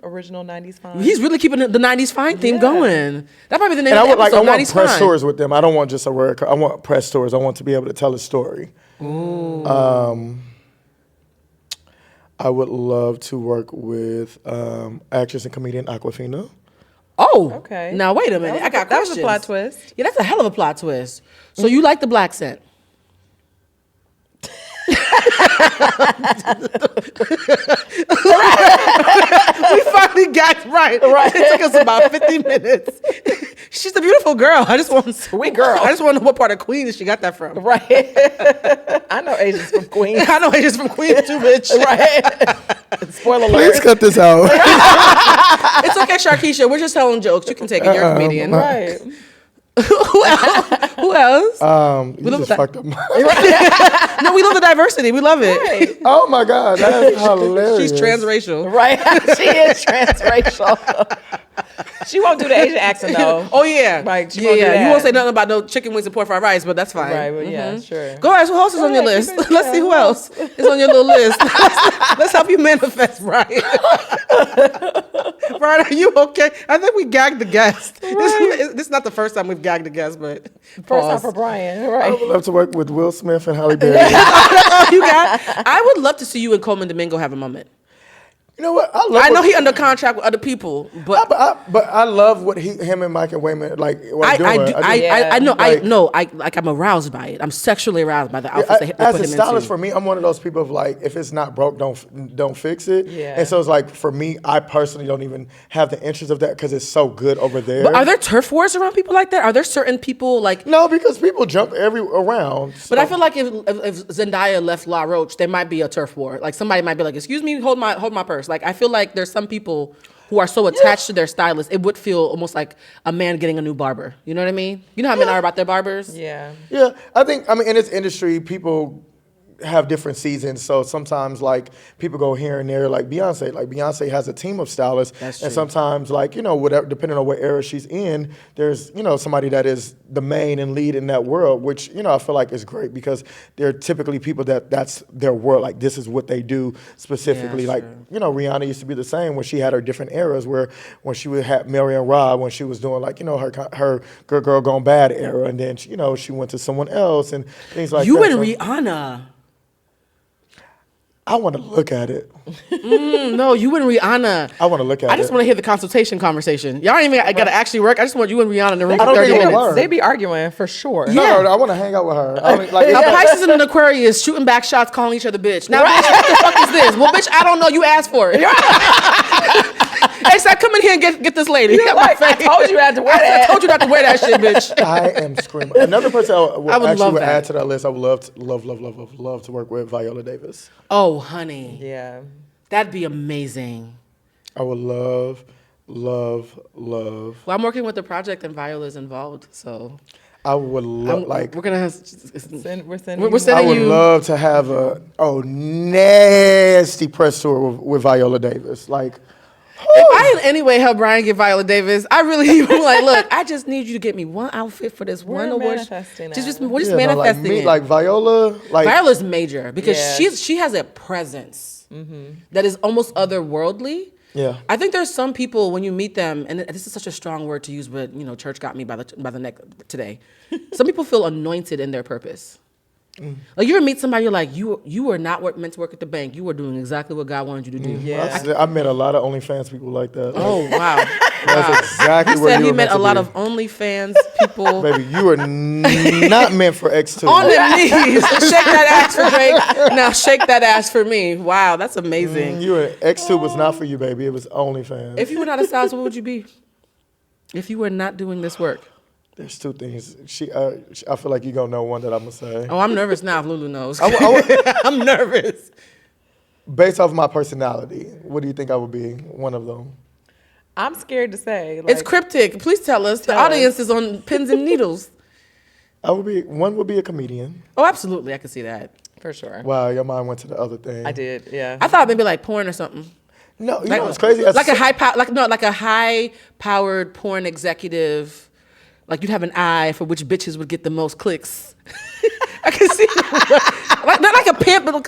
Original 90s fine. He's really keeping the 90s fine theme going. That might be the name And of I the would episode, I want 90s press fine. tours with them. I don't want just a rare. I want press tours. I want to be able to tell a story. Ooh. I would love to work with actress and comedian Aquafina. Oh, Okay. Now wait a minute. I got that was questions. a plot twist. Yeah, that's a hell of a plot twist. So you like the black scent? We finally got right. It took us about 50 minutes. She's a beautiful girl. I just want Sweet girl. I just want to know what part of Queens she got that from. Right. I know Asians from Queens. I know Asians from Queens too, bitch. Right. Spoiler Please alert. cut this out. It's okay, Sharkeisha. We're just telling jokes. You can take it. You're a comedian. Right. Who else? Who else? You just fucked up. No, we love the diversity. We love it. Right. Oh my God, that's hilarious. She's transracial. Right. She is transracial. She won't do the Asian accent though. Oh yeah, Like, she yeah, won't do yeah. You that. won't say nothing about no chicken wings and pork fried rice, but that's fine. Right, well, yeah, sure. Go ahead. Who else is on your ahead, list? keep it- Let's see who else is on your little list. Let's help you manifest, Brian. Brian, are you okay? I think we gagged the guest. This is not the first time we've gagged a guest, but First pause. time for Brian. I Right. would love to work with Will Smith and Halle Berry. That's all you got. I would love to see you and Coleman Domingo have a moment. You know what? I know he under contract with other people, but but I love what him and Mike and Wayman like were doing. I'm aroused by it. I'm sexually aroused by the outfits they as put a him stylist, into. for me, I'm one of those people of like, if it's not broke, don't fix it. Yeah. And so it's like, for me, I personally don't even have the interest of that because it's so good over there. But are there turf wars around people like that? Are there certain people like? No, because people jump around. But I feel like if Zendaya left La Roche, there might be a turf war. Like somebody might be like, "Excuse me, hold my purse." Like I feel like there's some people who are so attached to their stylist, it would feel almost like a man getting a new barber. You know what I mean? You know how men are about their barbers? Yeah. Yeah, I mean, in this industry, people have different seasons. So sometimes, like, people go here and there. Like Beyonce has a team of stylists. That's and true. sometimes, like, whatever, depending on what era she's in, there's, somebody that is the main and lead in that world, which, I feel like is great because they're typically people that's their world. Like, this is what they do specifically. Yeah, like, sure. Rihanna used to be the same when she had her different eras where when she would have Mary and Rob, when she was doing, like, her Good Girl Gone Bad era. And then, she went to someone else and things like You that. and So Rihanna. I want to look at it. No, you and Rihanna. I want to look at it. I just want to hear the consultation conversation. Y'all ain't even got to actually work. I just want you and Rihanna in the room I for don't 30 think it would minutes. work. They be arguing for sure. Yeah. No, I want to hang out with her. A Pisces and an Aquarius shooting back shots, calling each other bitch. Now, bitch, what the fuck is this? Well, bitch, I don't know. You asked for it. Hey, so come in here and get this lady. You're like, I told you not to wear that. I told you not to wear that shit, bitch. I am screaming. Another person I would love actually that. add to that list. I would love to work with Viola Davis. Oh, honey. Yeah. That'd be amazing. I would love. Well, I'm working with the project and Viola's involved, so I would love we're gonna have, We're sending We're you- sending I would you. love to have a nasty press tour with Viola Davis. Like, If I in any way help Brian get Viola Davis, I really am like, look, I just need you to get me one outfit for this one award. manifesting Just that. we're just yeah, no, manifesting it. like Viola, like Viola's major because Yeah. she has a presence that is almost otherworldly. Yeah. I think there's some people when you meet them, and this is such a strong word to use, but church got me by the neck today. Some people feel anointed in their purpose. Like you ever meet somebody, you're like, you are not meant to work at the bank. You are doing exactly what God wanted you to do. Yeah. I met a lot of OnlyFans people like that. Oh wow. That's exactly He where said you he were met meant a to lot be. of OnlyFans people. Baby, you are not meant for X2. On their knees. Shake that ass for Drake. Now shake that ass for me. Wow, that's amazing. X2 was not for you, baby. It was OnlyFans. If you were not a stylist, what would you be? If you were not doing this work? There's two things. I feel like you're going to know one that I'm going to say. Oh, I'm nervous now if Lulu knows. I I'm nervous. Based off my personality, what do you think I would be? One of them. I'm scared to say. It's cryptic. Please tell us. The Tell us. audience is on pins and needles. One would be a comedian. Oh, absolutely. I can see that. For sure. Wow, your mind went to the other thing. I did, yeah. I thought maybe like porn or something. No, you know what's crazy? Like a high-powered porn executive. Like you'd have an eye for which bitches would get the most clicks. I can see like not like a pimp, but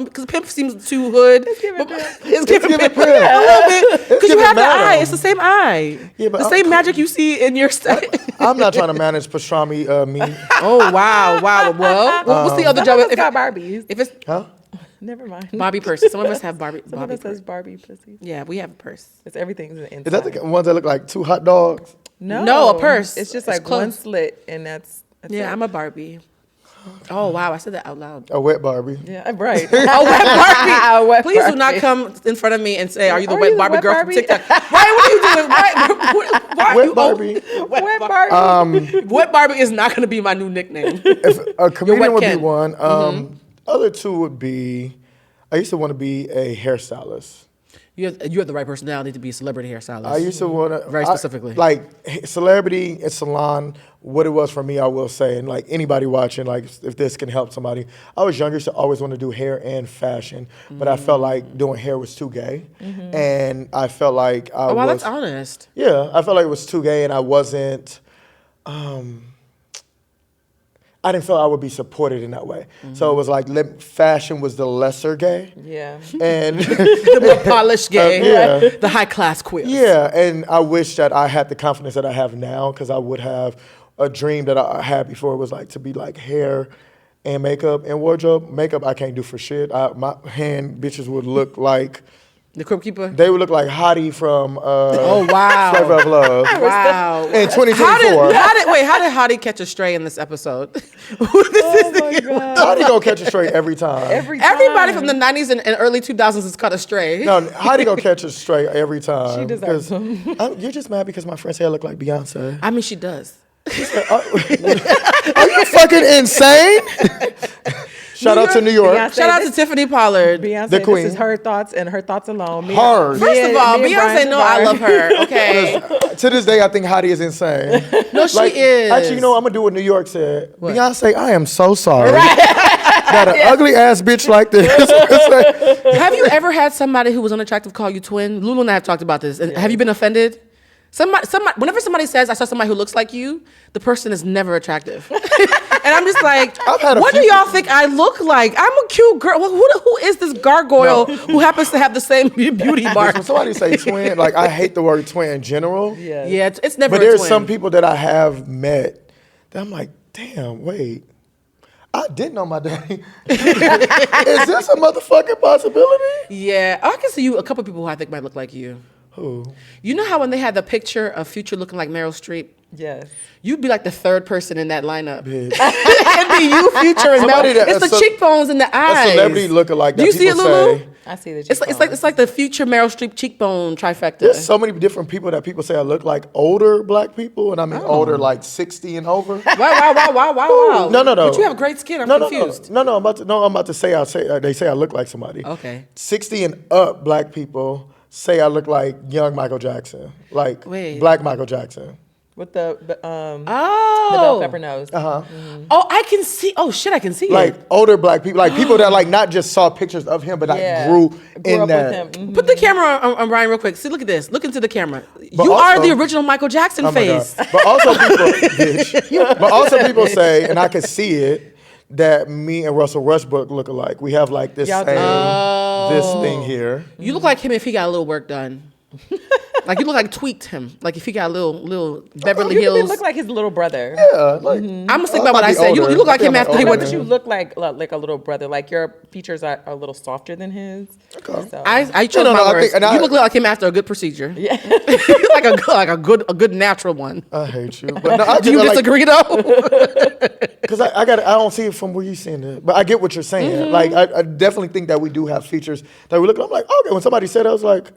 because pimp seems too hood. It's giving pimp a little bit because you have the eye. It's the same eye. Yeah, but the same magic you see in your style. I'm not trying to manage pastrami meat. Oh wow. Well, what's the other job? Got Barbies. If it's Huh? Never mind. Barbie purses. Some of us have Barbie. Some of us has Barbie pussies. Yeah, we have a purse. It's everything's inside. Is that the ones that look like 2 hot dogs? No, a purse. It's just It's like one close. slit, and that's Yeah, it. I'm a Barbie. Oh wow, I said that out loud. A wet Barbie. Yeah, right. Oh, wet Barbie. A wet Please do not Barbie. come in front of me and say, "Are you the Are wet you the Barbie wet girl Barbie? from TikTok?" Ryan, what are you doing? Why are Wet you Barbie. Wet Barbie. Wet Barbie is not going to be my new nickname. If a comedian would be Ken. one. Other two would be, I used to want to be a hairstylist. You have the right personality to be a celebrity hairstylist. I used to want to Very specifically. like celebrity and salon. What it was for me, I will say, and like anybody watching, like if this can help somebody. I was younger, so I always wanted to do hair and fashion, but I felt like doing hair was too gay, and I felt like I Oh, wow, was. that's honest. Yeah, I felt like it was too gay, and I wasn't. I didn't feel I would be supported in that way. So it was like fashion was the lesser gay, Yeah. and The more polished gay, yeah. the high class queer. yeah, and I wish that I had the confidence that I have now, because I would have a dream that I had before. It was like to be like hair and makeup and wardrobe. Makeup I can't do for shit. My hand bitches would look like The Crypt Keeper. they would look like Hottie from Oh wow! Flavor of Love Wow. in How 2024. how did Hottie catch a stray in this episode? Oh my God. Hottie gonna catch a stray every time. Everybody from the 90s and early 2000s is caught a stray. No, Hottie gonna catch a stray every time. She deserves 'cause them. You're just mad because my friend say I look like Beyonce. I mean, she does. Are you fucking insane? Shout out to New York. Beyonce. Shout out to Tiffany Pollard. Beyonce, The queen. this is her thoughts and her thoughts alone. Hers. First of all, me and Beyonce Brian know I Javar. love her. Okay. To this day, I think Hottie is insane. No, she is. Actually, you know, I'm gonna do what New York said. Beyonce, I am so sorry. Got an ugly ass bitch like this. It's like, Have you ever had somebody who was unattractive call you twin? Lulu and I have talked about this. And have you been offended? Whenever somebody says, I saw somebody who looks like you, the person is never attractive. And I'm just like, I've had a what do few y'all think I look like? I'm a cute girl. Who is this gargoyle who happens to have the same beauty mark? when somebody say twin, like I hate the word twin in general. Yeah. Yeah, it's never But a there's twin. some people that I have met that I'm like, damn, wait. I didn't know my daddy. Is this a motherfucking possibility? Yeah, I can see you, a couple people who I think might look like you. Who? You know how when they had the picture of Future looking like Meryl Streep? Yes. You'd be like the third person in that lineup. Bitch. It'd be you, Future, and Somebody Meryl. that- It's the cheekbones and the eyes. A celebrity lookalike that Do you see it, people Lulu? say. I see that. It's like the Future Meryl Streep cheekbone trifecta. There's so many different people that people say I look like older black people, and I mean older like 60 and over. Wow. No. But you have great skin. I'm confused. No. I'm about to say they say I look like somebody. Okay. 60 and up black people say I look like young Michael Jackson, like Wait. black Michael Jackson. With the Oh. bell pepper nose. Oh, I can see. Oh, shit, I can see Like it. older black people, like people that like not just saw pictures of him, but like Yeah. grew in up that. with him. Put the camera on Ryan real quick. See, look at this. Look into the camera. But You are also- the original Michael Jackson Oh my God. face. But also people, bitch. But also people say, and I can see it, that me and Russell Westbrook look alike. We have like this Y'all same do. this thing here. You look like him if he got a little work done. Like you look like tweaked him. Like if he got a little Beverly You Hills. look like his little brother. Yeah, like I'm gonna think I about what might I be said. You older. look like I think him I'm after he older went. than But him. you look like a little brother. Like your features are a little softer than his. Okay. So. I chose No, my I words. think- and I- You look like him after a good procedure. Yeah. like a good natural one. I hate you. But no, I Do you like, disagree though? Because I don't see it from where you seeing it, but I get what you're saying. Like I definitely think that we do have features that we look. I'm like, okay. When somebody said, it, I was like,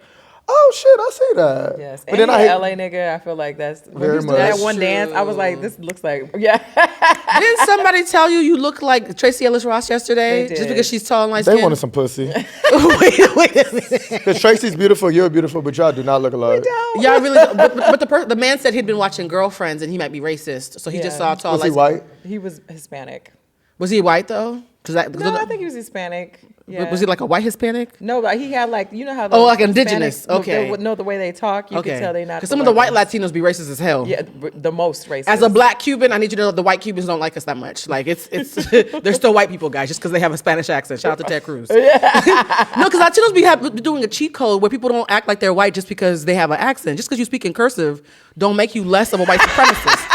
oh shit, I see that. Yes. But And then he I a hate, LA nigga. I feel like that's when Very he was doing that much. one dance. I was like, this looks like Didn't somebody tell you look like Tracy Ellis Ross yesterday? They did. Just because she's tall and light they skinned? wanted some pussy. wait a minute. Because Tracy's beautiful, you're beautiful, but y'all do not look alike. Yeah, I really. But the man said he'd been watching Girlfriends and he might be racist, so he just Yeah. saw tall. Was he light- white? he was Hispanic. Was he white though? Cause No, I think he was Hispanic. Yeah. Was he like a white Hispanic? No, but he had like how Oh, like those indigenous. Hispanics, Okay. the way they talk, you Okay. can tell they not. Because some of the white ones. Latinos be racist as hell. Yeah, the most racist. As a black Cuban, I need you to know the white Cubans don't like us that much. Like it's they're still white people, guys, just because they have a Spanish accent. Shout out to Ted Cruz. No, because Latinos be doing a cheat code where people don't act like they're white just because they have an accent. Just because you speak in cursive, don't make you less of a white supremacist.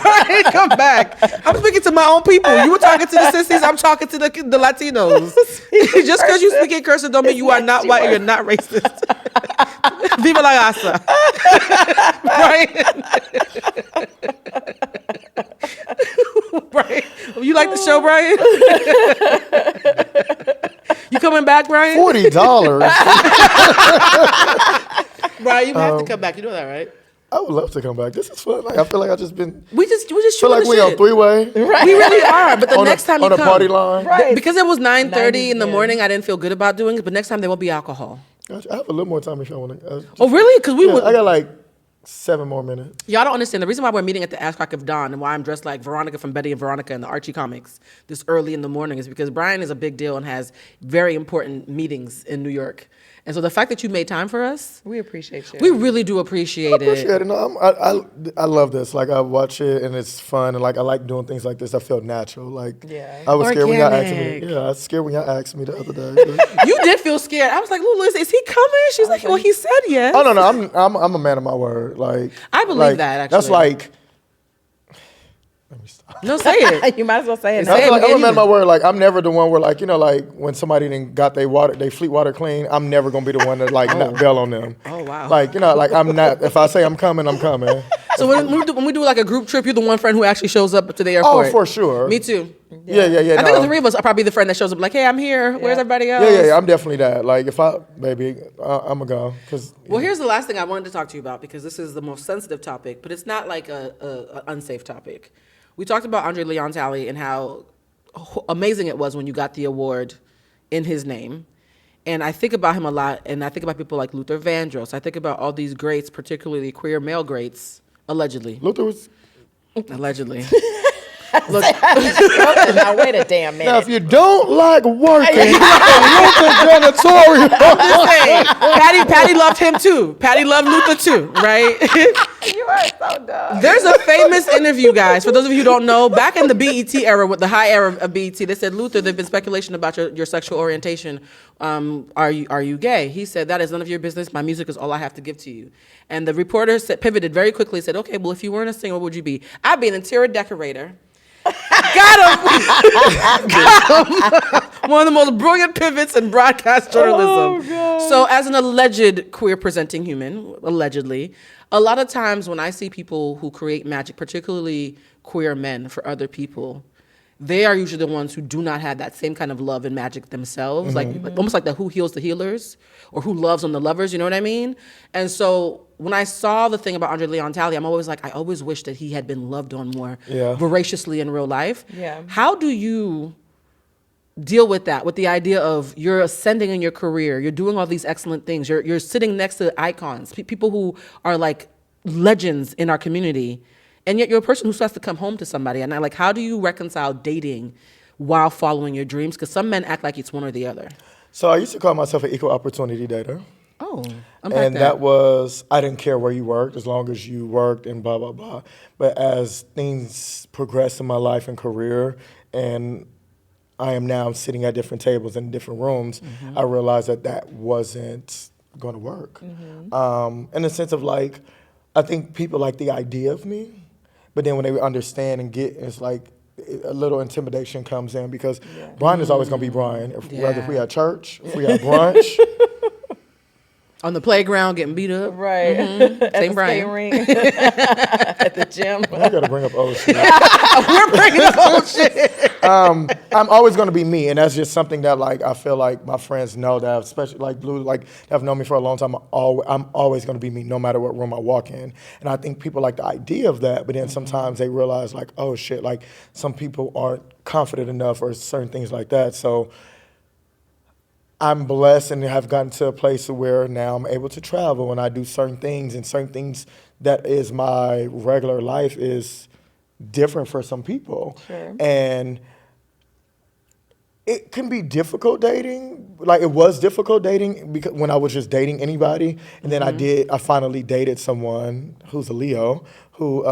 Brian, come back. I'm speaking to my own people. You were talking to the sissies. I'm talking to the Latinos. Just because you speak in cursive don't mean you are not white and you're not racist. Viva la raza. Brian. Brian. You like the show, Brian? You coming back, Brian? $40. Brian, you have to come back. You know that, right? I would love to come back. This is fun. Like, I feel like I just been. We just feel like we on three-way. Right. We really are. But the next time you on come, a party line, Right. because it was 9:30 in the morning, I didn't feel good about doing it. But next time there won't be alcohol. Gosh, I have a little more time if y'all want to. Oh, really? Because we would. I got like 7 more minutes. Y'all don't understand. The reason why we're meeting at the Ash Crack of Dawn and why I'm dressed like Veronica from Betty and Veronica in the Archie comics this early in the morning is because Brian is a big deal and has very important meetings in New York. And so the fact that you made time for us, We appreciate you. we really do appreciate it. Appreciate it. No, I love this. Like, I watch it and it's fun, and like I like doing things like this. I feel natural. Like, Yeah. I was scared when y'all asked Organic. me. Yeah, I was scared when y'all asked me the other day. You did feel scared. I was like, Lulu, is he coming? She's like, well, he said yes. Oh no, I'm a man of my word. Like, I believe like, that, actually. That's like. Let me stop. No, say it. You might as well say it. Say now. it. I'm a man anyway. of my word. Like, I'm never the one where, like, you know, like when somebody didn't got their fleet water clean, I'm never gonna be the one that like not bail on them. Oh, wow. Like, you know, like I'm not. If I say I'm coming, I'm coming. So when we do like a group trip, you're the one friend who actually shows up to the airport. Oh, for sure. Me too. Yeah. I think the three of us are probably the friend that shows up like, hey, I'm here. Where's everybody else? Yeah. I'm definitely that. Like, if I'm gonna go. Cause Well, here's the last thing I wanted to talk to you about because this is the most sensitive topic, but it's not like a unsafe topic. We talked about Andre Leon Talley and how amazing it was when you got the award in his name. And I think about him a lot, and I think about people like Luther Vandross. I think about all these greats, particularly queer male greats, allegedly. Luther was. Allegedly. Look, now wait a damn minute. Now, if you don't like working, you like Luther janitorial. Patty loved him too. Patty loved Luther too, right? You are so dumb. There's a famous interview, guys. For those of you who don't know, back in the BET era, with the high era of BET, they said, Luther, there's been speculation about your sexual orientation. Are you gay? He said, that is none of your business. My music is all I have to give to you. And the reporter pivoted very quickly, said, okay, well, if you weren't a singer, what would you be? I'd be an interior decorator. Got him. One of the most brilliant pivots in broadcast journalism. So as an alleged queer presenting human, allegedly, a lot of times when I see people who create magic, particularly queer men for other people, they are usually the ones who do not have that same kind of love and magic themselves, like almost like the who heals the healers or who loves on the lovers, you know what I mean? And so when I saw the thing about Andre Leon Talley, I'm always like, I always wish that he had been loved on more voraciously in real life. Yeah. How do you deal with that, with the idea of you're ascending in your career, you're doing all these excellent things, you're sitting next to icons, people who are like legends in our community, and yet you're a person who still has to come home to somebody. And how do you reconcile dating while following your dreams? Because some men act like it's one or the other. So I used to call myself an equal opportunity dater. Oh, And that was, I didn't care where you worked as long as you worked and blah, blah, blah. But as things progressed in my life and career, and I am now sitting at different tables in different rooms, I realized that wasn't going to work. In the sense of like, I think people like the idea of me, but then when they understand and get, it's like a little intimidation comes in because Brian is always going to be Brian. Whether if we at church, if we at brunch. On the playground, getting beat up. Right. At Same the Brian. skate rink. At the gym. I got to bring up old shit. We're bringing up old shit. I'm always going to be me, and that's just something that like I feel like my friends know that, especially like Blue, like that have known me for a long time. I'm always going to be me, no matter what room I walk in. And I think people like the idea of that, but then sometimes they realize like, oh shit, like some people aren't confident enough or certain things like that. So I'm blessed and have gotten to a place where now I'm able to travel and I do certain things, and certain things that is my regular life is different for some people. Sure. And it can be difficult dating. Like it was difficult dating because when I was just dating anybody, and then I finally dated someone who's a Leo who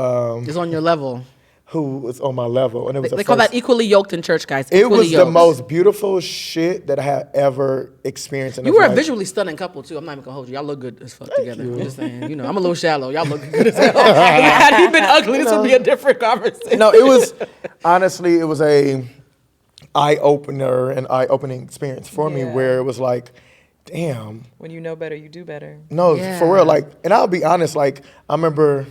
Is on your level. who was on my level, and it was They call that equally yoked in church, guys. It Equally was yoked. the most beautiful shit that I had ever experienced. You were a visually stunning couple too. I'm not even gonna hold you. Y'all look good as fuck together. I'm just saying. You know, I'm a little shallow. Y'all look good as hell. Had he been ugly, this would be a different conversation. No, it was honestly, it was a eye-opening experience for me, where it was like, damn. When you know better, you do better. No, for real. Like, and I'll be honest. Like, I remember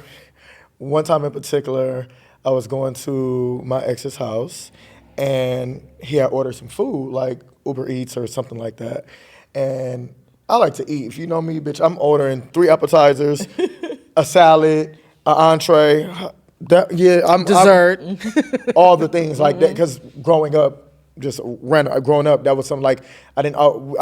one time in particular, I was going to my ex's house, and he had ordered some food, like Uber Eats or something like that. And I like to eat. If you know me, bitch, I'm ordering 3 appetizers, a salad, an entree. I'm dessert, all the things like that. Because growing up, growing up, that was something like I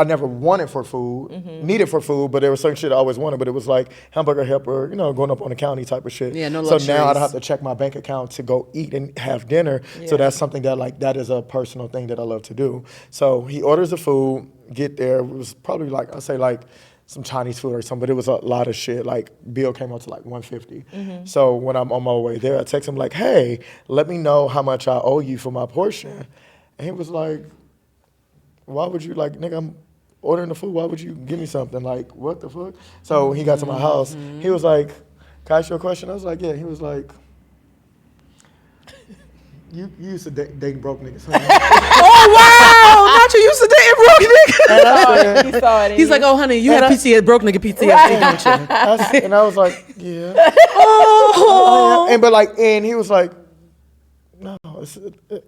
never wanted for food, needed for food, but there was certain shit I always wanted. But it was like hamburger helper, you know, going up on the county type of shit. Yeah, no So luxuries. now I don't have to check my bank account to go eat and have dinner. So that's something that is a personal thing that I love to do. So he orders the food, get there. It was probably like, I'd say like some Chinese food or something, but it was a lot of shit. Like, bill came out to like $150. So when I'm on my way there, I text him like, hey, let me know how much I owe you for my portion. And he was like, why would you, like, nigga, I'm ordering the food. Why would you give me something? Like, what the fuck? So he got to my house. He was like, can I ask you a question? I was like, yeah. He was like, you used to date broke niggas, huh? Oh wow! Not you used to dating broke niggas. And I said, He saw it. He's like, oh honey, you have PTSD, broke nigga PTSD, don't you? and I was like, yeah. Oh. And he was like, no,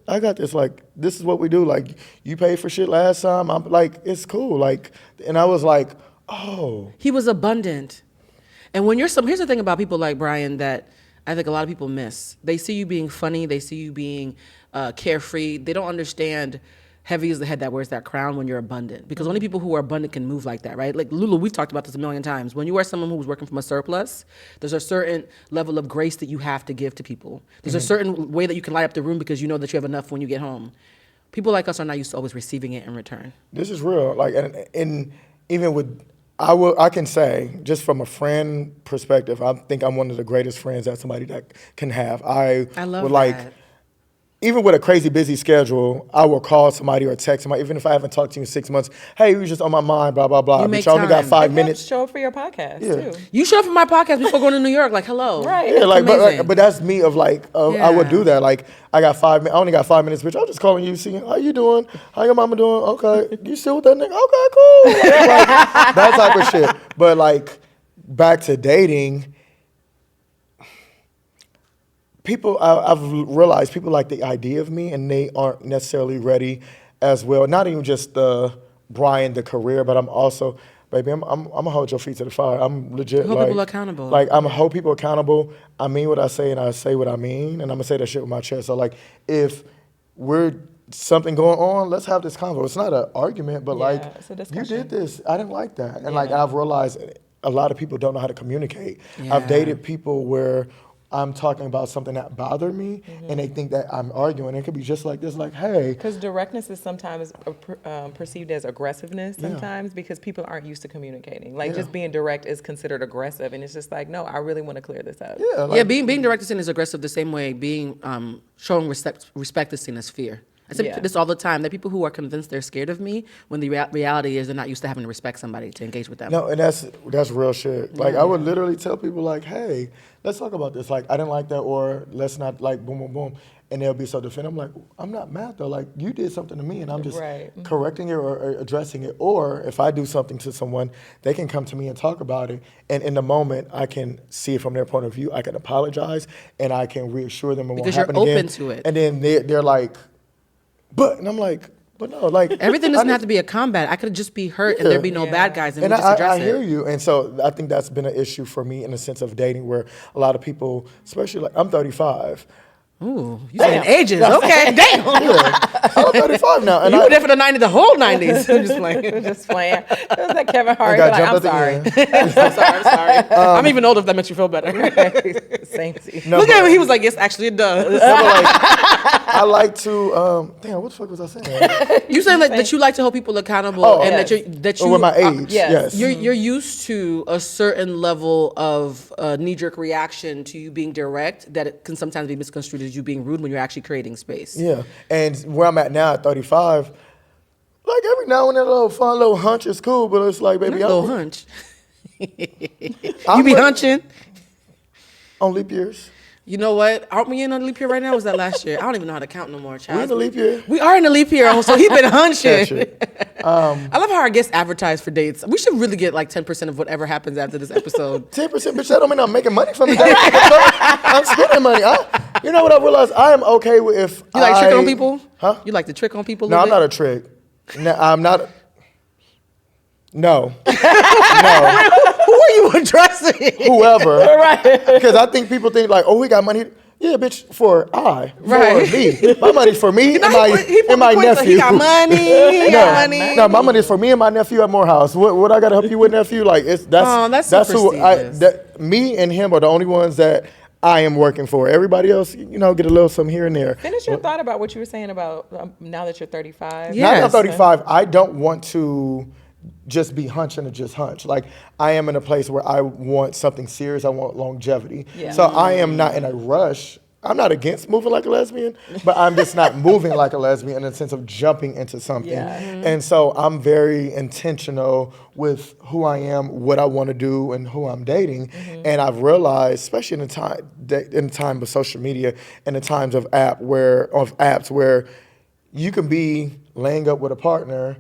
I got this. Like, this is what we do. Like, you paid for shit last time. I'm like, it's cool. Like, and I was like, oh. He was abundant. And when here's the thing about people like Bryon that I think a lot of people miss. They see you being funny. They see you being carefree. They don't understand heavy is the head that wears that crown when you're abundant. Because only people who are abundant can move like that, right? Like Lulu, we've talked about this a million times. When you are someone who's working from a surplus, there's a certain level of grace that you have to give to people. There's a certain way that you can light up the room because you know that you have enough when you get home. People like us are not used to always receiving it in return. This is real. Like, and even with, I can say, just from a friend perspective, I think I'm one of the greatest friends that somebody that can have. I love would that. like, even with a crazy busy schedule, I will call somebody or text somebody, even if I haven't talked to you in 6 months. Hey, you was just on my mind, blah, blah, blah. You But make you only got time. 5 minutes. Show up for your podcast too. You show up for my podcast before going to New York, like, hello. Right. Yeah, like, amazing. but that's me of like, I would do that. Like, I only got 5 minutes, bitch. I'm just calling you, seeing how you doing, how your mama doing. Okay, you still with that nigga? Okay, cool. Like, that type of shit. But like, back to dating, people, I've realized people like the idea of me, and they aren't necessarily ready as well. Not even just the Bryon, the career, but I'm also, baby, I'm gonna hold your feet to the fire. I'm legit. Hold like, people accountable. Like, I'm gonna hold people accountable. I mean what I say, and I say what I mean, and I'm gonna say that shit with my chest. So like, if we're something going on, let's have this convo. It's not an argument, but like, it's a you discussion. did this. I didn't like that, and like, I've realized a lot of people don't know how to communicate. Yeah. I've dated people where I'm talking about something that bothered me, and they think that I'm arguing. It could be just like this, like, hey. Because directness is sometimes perceived as aggressiveness sometimes because people aren't used to communicating. Like, just being direct is considered aggressive, and it's just like, no, I really want to clear this up. Yeah, like, Yeah, being direct is seen as aggressive the same way being showing respect is seen as fear. I say this all the time. There are people who are convinced they're scared of me when the reality is they're not used to having to respect somebody to engage with them. No, and that's real shit. Like, I would literally tell people like, hey, let's talk about this. Like, I didn't like that, or let's not, like, boom, boom, boom. And they'll be so defensive. I'm like, I'm not mad though. Like, you did something to me, and I'm just correcting it or addressing it. Or if I do something to someone, they can come to me and talk about it. And in the moment, I can see it from their point of view. I can apologize, and I can reassure them it won't Because you're happen again. open to it. And then they're like, and I'm like, but no, like, Everything doesn't have to be a combat. I could just be hurt and there be no bad guys, and we just address I it. hear you. And so I think that's been an issue for me in the sense of dating, where a lot of people, especially like, I'm 35. Ooh, you saying ages? Okay, damn. Yeah, I'm 35 now. And You were there for the 90s, the whole 90s. I'm just playing. Just playing. It was like Kevin Hart. got Like, I'm jumped at sorry. the end. I'm sorry. I'm even older if that makes you feel better. Same to you. No, Look but- at him. He was like, yes, actually it does. Some are like, I like to. Damn, what the fuck was I saying? You saying that you like to hold people accountable, Oh, and yes. that you With my age, yes. yes. you're used to a certain level of knee-jerk reaction to you being direct that it can sometimes be misconstrued as you being rude when you're actually creating space. Yeah, and where I'm at now at 35, like every now and then a little fun little hunch is cool, but it's like, baby, Not a little hunch. I'm You be with- hunching. on leap years. You know what? Aren't we in a leap year right now? Or was that last year? I don't even know how to count no more, child. We in the leap year. We are in a leap year, so he been hunching. Shit. I love how our guests advertise for dates. We should really get like 10% of whatever happens after this episode. 10%, bitch, that don't mean I'm making money from the day. I'm spending money. You know what I realized? I am okay with if You like trick on people? Huh? You like to trick on people? No, I'm not a trick. No, I'm not. No. No. Who are you addressing? Whoever. Right. Because I think people think like, oh, we got money. Yeah, bitch, for me. My money's for me and my nephew. He got money. He got money. No, my money is for me and my nephew at Morehouse. What I gotta help you with, nephew? Like that's so who me and him are the only ones that I am working for. Everybody else, get a little something here and there. Finish your thought about what you were saying about now that you're 35. Yeah. Now that I'm Yes. 35, I don't want to just be hunching or just hunch. Like I am in a place where I want something serious. I want longevity. Yeah. So I am not in a rush. I'm not against moving like a lesbian, but I'm just not moving like a lesbian in the sense of jumping into something. Yeah. Mm-hmm. And so I'm very intentional with who I am, what I want to do, and who I'm dating. Mm-hmm. And I've realized, especially in the time of social media and the times of apps where you can be laying up with a partner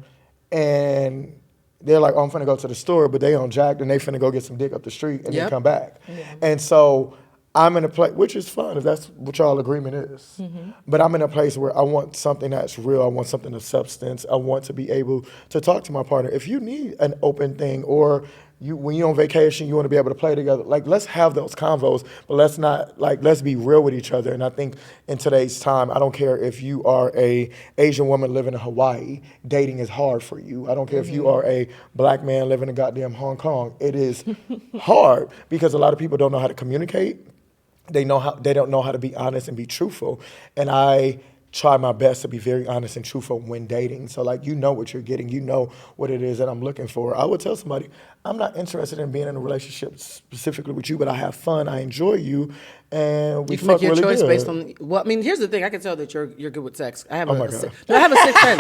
and they're like, oh, I'm finna go to the store, but they on jacked and they finna go get some dick up the street and then come back. Yeah. And so I'm in a place, which is fun if that's what y'all agreement is. Mm-hmm. But I'm in a place where I want something that's real. I want something of substance. I want to be able to talk to my partner. If you need an open thing or when you're on vacation, you want to be able to play together. Like, let's have those convos, but let's be real with each other. And I think in today's time, I don't care if you are a Asian woman living in Hawaii, dating is hard for you. I don't care if you are a black man living in goddamn Hong Kong. It is hard because a lot of people don't know how to communicate. They don't know how to be honest and be truthful. And I try my best to be very honest and truthful when dating. So like, you know what you're getting, you know what it is that I'm looking for. I would tell somebody, I'm not interested in being in a relationship specifically with you, but I have fun, I enjoy you, and we You can fuck make your really choice good. based on. Well, I mean, here's the thing. I can tell that you're good with sex. I have Oh my God. I have a sixth sense.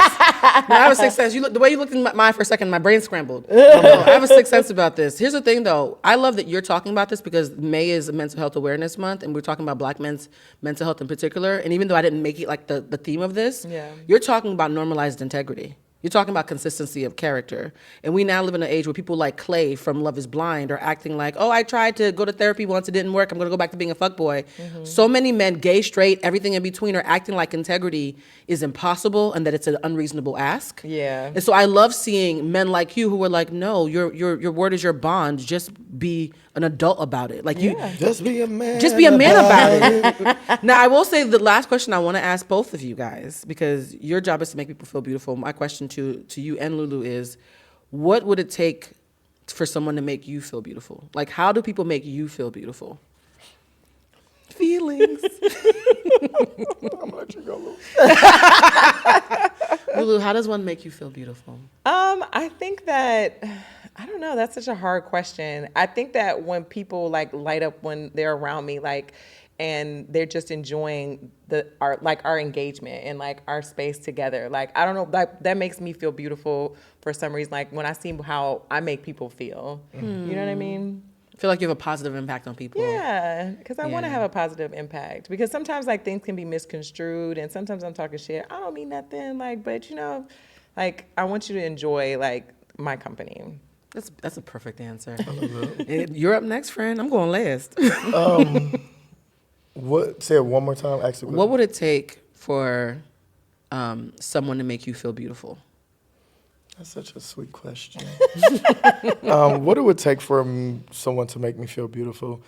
No, I have a sixth sense. The way you looked in my eye for a second, my brain scrambled. No, I have a sixth sense about this. Here's the thing, though. I love that you're talking about this because May is Mental Health Awareness Month, and we're talking about Black men's mental health in particular. And even though I didn't make it like the theme of this, you're talking about normalized integrity. You're talking about consistency of character. And we now live in an age where people like Clay from Love is Blind are acting like, oh, I tried to go to therapy once, it didn't work, I'm gonna go back to being a fuckboy. Mm-hmm. So many men, gay, straight, everything in between, are acting like integrity is impossible and that it's an unreasonable ask. Yeah. And so I love seeing men like you who are like, no, your word is your bond, just be an adult about it. Like Just be a man. just be a man about it. Now, I will say the last question I want to ask both of you guys, because your job is to make people feel beautiful. My question to you and Lulu is, what would it take for someone to make you feel beautiful? Like, how do people make you feel beautiful? Feelings. I'm gonna let you go, Lou. Lulu, how does one make you feel beautiful? I think that, I don't know, that's such a hard question. I think that when people like light up when they're around me, like, and they're just enjoying our engagement and like our space together. Like, I don't know, like that makes me feel beautiful for some reason. Like when I see how I make people feel, you know what I mean? I feel like you have a positive impact on people. Yeah, because I want to have a positive impact. Because sometimes like things can be misconstrued, and sometimes I'm talking shit. I don't mean nothing. Like, but like I want you to enjoy like my company. That's a perfect answer. You're up next, friend. I'm going last. Say it one more time. Actually, What would it take for someone to make you feel beautiful? That's such a sweet question. What it would take for someone to make me feel beautiful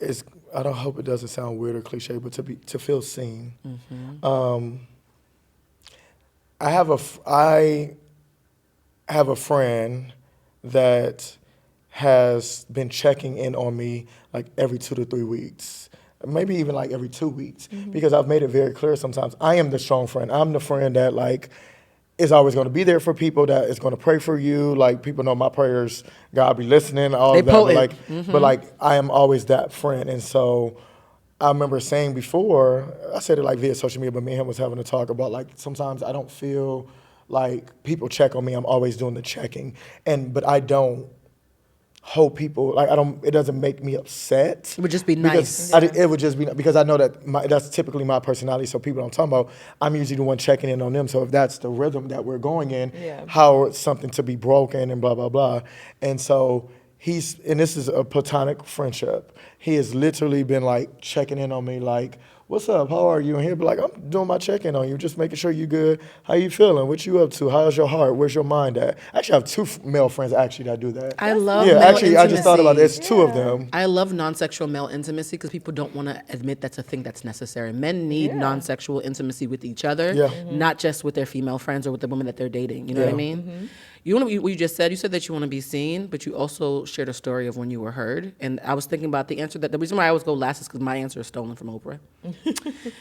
is, I don't hope it doesn't sound weird or cliche, but to feel seen. Mm-hmm. I have a friend that has been checking in on me like every 2 to 3 weeks. maybe even like every 2 weeks, because I've made it very clear sometimes I am the strong friend. I'm the friend that like is always going to be there for people, that is going to pray for you. Like, people know my prayers, God be listening, all of that. But like, I am always that friend. And so I remember saying before, I said it like via social media, but me and him was having a talk about like, sometimes I don't feel like people check on me. I'm always doing the checking. But I don't hold people, like, it doesn't make me upset. It would just be nice. It would just be, because I know that that's typically my personality, so people I'm talking about, I'm usually the one checking in on them. So if that's the rhythm that we're going in, how it's something to be broken and blah, blah, blah. And so and this is a platonic friendship, he has literally been like checking in on me like, what's up, how are you? And he'll be like, I'm doing my check-in on you, just making sure you good. How you feeling? What you up to? How's your heart? Where's your mind at? Actually, I have 2 male friends actually that do that. I love male intimacy. I just thought about it. It's 2 of them. I love non-sexual male intimacy because people don't want to admit that's a thing that's necessary. Men need non-sexual intimacy with each other, not just with their female friends or with the women that they're dating. You know what I mean? You know what you just said? You said that you want to be seen, but you also shared a story of when you were heard. And I was thinking about the answer the reason why I always go last is because my answer is stolen from Oprah.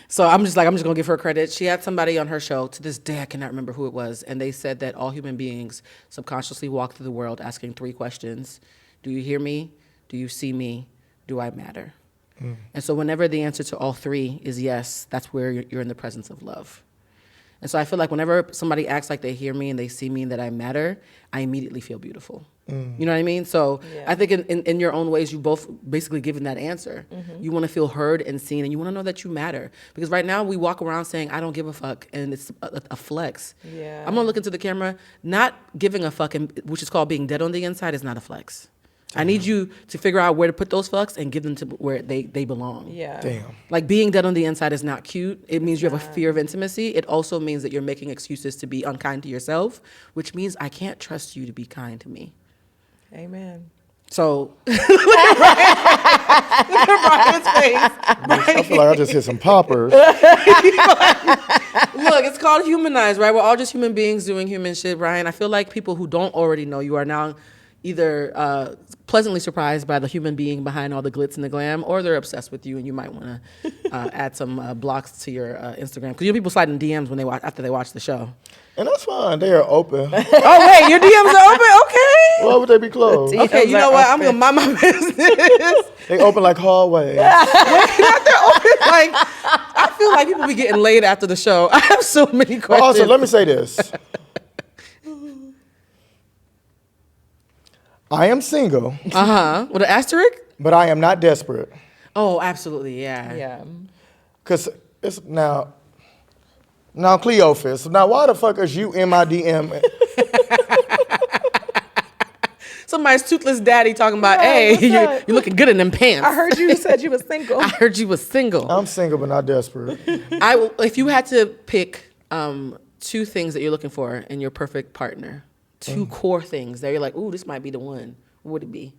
So I'm just going to give her credit. She had somebody on her show, to this day I cannot remember who it was, and they said that all human beings subconsciously walk through the world asking 3 questions. Do you hear me? Do you see me? Do I matter? And so whenever the answer to all 3 is yes, that's where you're in the presence of love. And so I feel like whenever somebody acts like they hear me and they see me and that I matter, I immediately feel beautiful. You know what I mean? So I think in your own ways, you both basically given that answer. You want to feel heard and seen, and you want to know that you matter. Because right now we walk around saying, I don't give a fuck, and it's a flex. I'm going to look into the camera. Not giving a fuck, which is called being dead on the inside, is not a flex. I need you to figure out where to put those fucks and give them to where they belong. Damn. Like, being dead on the inside is not cute. It means you have a fear of intimacy. It also means that you're making excuses to be unkind to yourself, which means I can't trust you to be kind to me. Amen. So, look at Brian's face. I feel like I just hit some poppers. Look, it's called Humanized, right? We're all just human beings doing human shit, Brian. I feel like people who don't already know you are now either pleasantly surprised by the human being behind all the glitz and the glam, or they're obsessed with you, and you might want to add some blocks to your Instagram, because you know people slide in DMs when after they watch the show. And that's fine. They are open. Oh wait, your DMs are open? Okay. Why would they be closed? Okay, you know what? I'm gonna mind my business. They open like hallways. Wait, not they're open. Like, I feel like people be getting laid after the show. I have so many questions. Also, let me say this. I am single. With an asterisk? But I am not desperate. Oh, absolutely, yeah. Yeah. Because it's now Cleophas. Now, why the fuck is you in my DM? Somebody's toothless daddy talking about, Right, hey, what's up? you're looking good in them pants. I heard you said you was single. I heard you was single. I'm single, but not desperate. If you had to pick 2 things that you're looking for in your perfect partner, 2 core things that you're like, ooh, this might be the one, what would it be?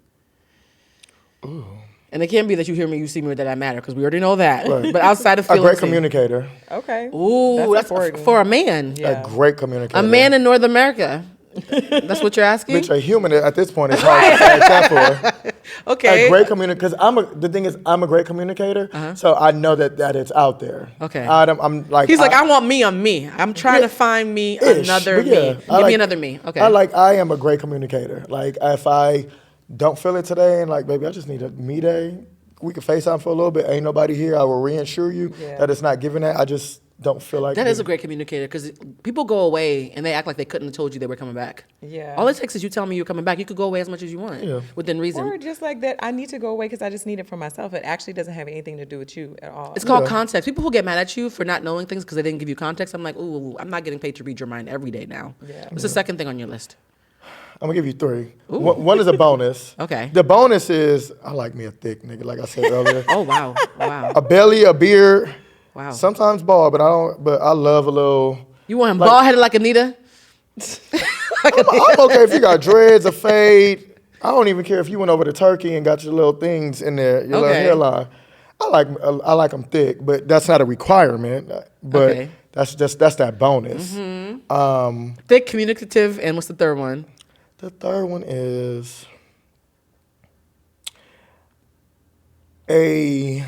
Ooh. And it can't be that you hear me, you see me, or that I matter, because we already know that. Right. But outside of A feeling great communicator. Okay. Ooh, that's important. for a man. Yeah. A great communicator. A man in North America. That's what you're asking? Bitch, a human at this point is hard to say that for. Okay. A great communicator, because the thing is, I'm a great communicator, so I know that it's out there. Okay. I'm like, He's like, I want me on me. I'm trying to find me another but yeah, me. Give me another me. Okay. I am a great communicator. Like, if I don't feel it today, and like, baby, I just need a me day, we can FaceTime for a little bit. Ain't nobody here. I will reinsure you that it's not giving that. I just don't feel like that is a great communicator, because people go away and they act like they couldn't have told you they were coming back. Yeah. All it takes is you tell me you're coming back. You could go away as much as you want within reason. Or just like that, I need to go away because I just need it for myself. It actually doesn't have anything to do with you at all. It's called context. People who get mad at you for not knowing things because they didn't give you context, I'm like, ooh, I'm not getting paid to read your mind every day now. Yeah. What's the second thing on your list? I'm gonna give you 3. One is a bonus. Okay. The bonus is, I like me a thick nigga, like I said earlier. Oh, wow. Wow. A belly, a beard. Wow. Sometimes bald, but I love a little. You want him bald-headed like Anita? I'm okay if you got dreads, a fade. I don't even care if you went over to Turkey and got your little things in there, your little hairline. I like them thick, but that's not a requirement. But that's that bonus. Thick, communicative, and what's the third one? The third one is a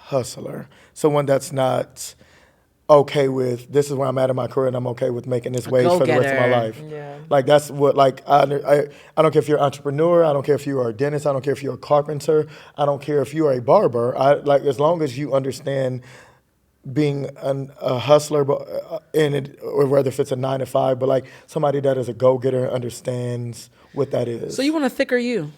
hustler. Someone that's not okay with, this is where I'm at in my career and I'm okay with making this wage for the rest of my life. Yeah. Like that's what, like, I don't care if you're an entrepreneur, I don't care if you are a dentist, I don't care if you're a carpenter, I don't care if you are a barber. Like, as long as you understand being a hustler, but or whether if it's a 9 to 5, but like somebody that is a go-getter and understands what that is. So you want a thicker you?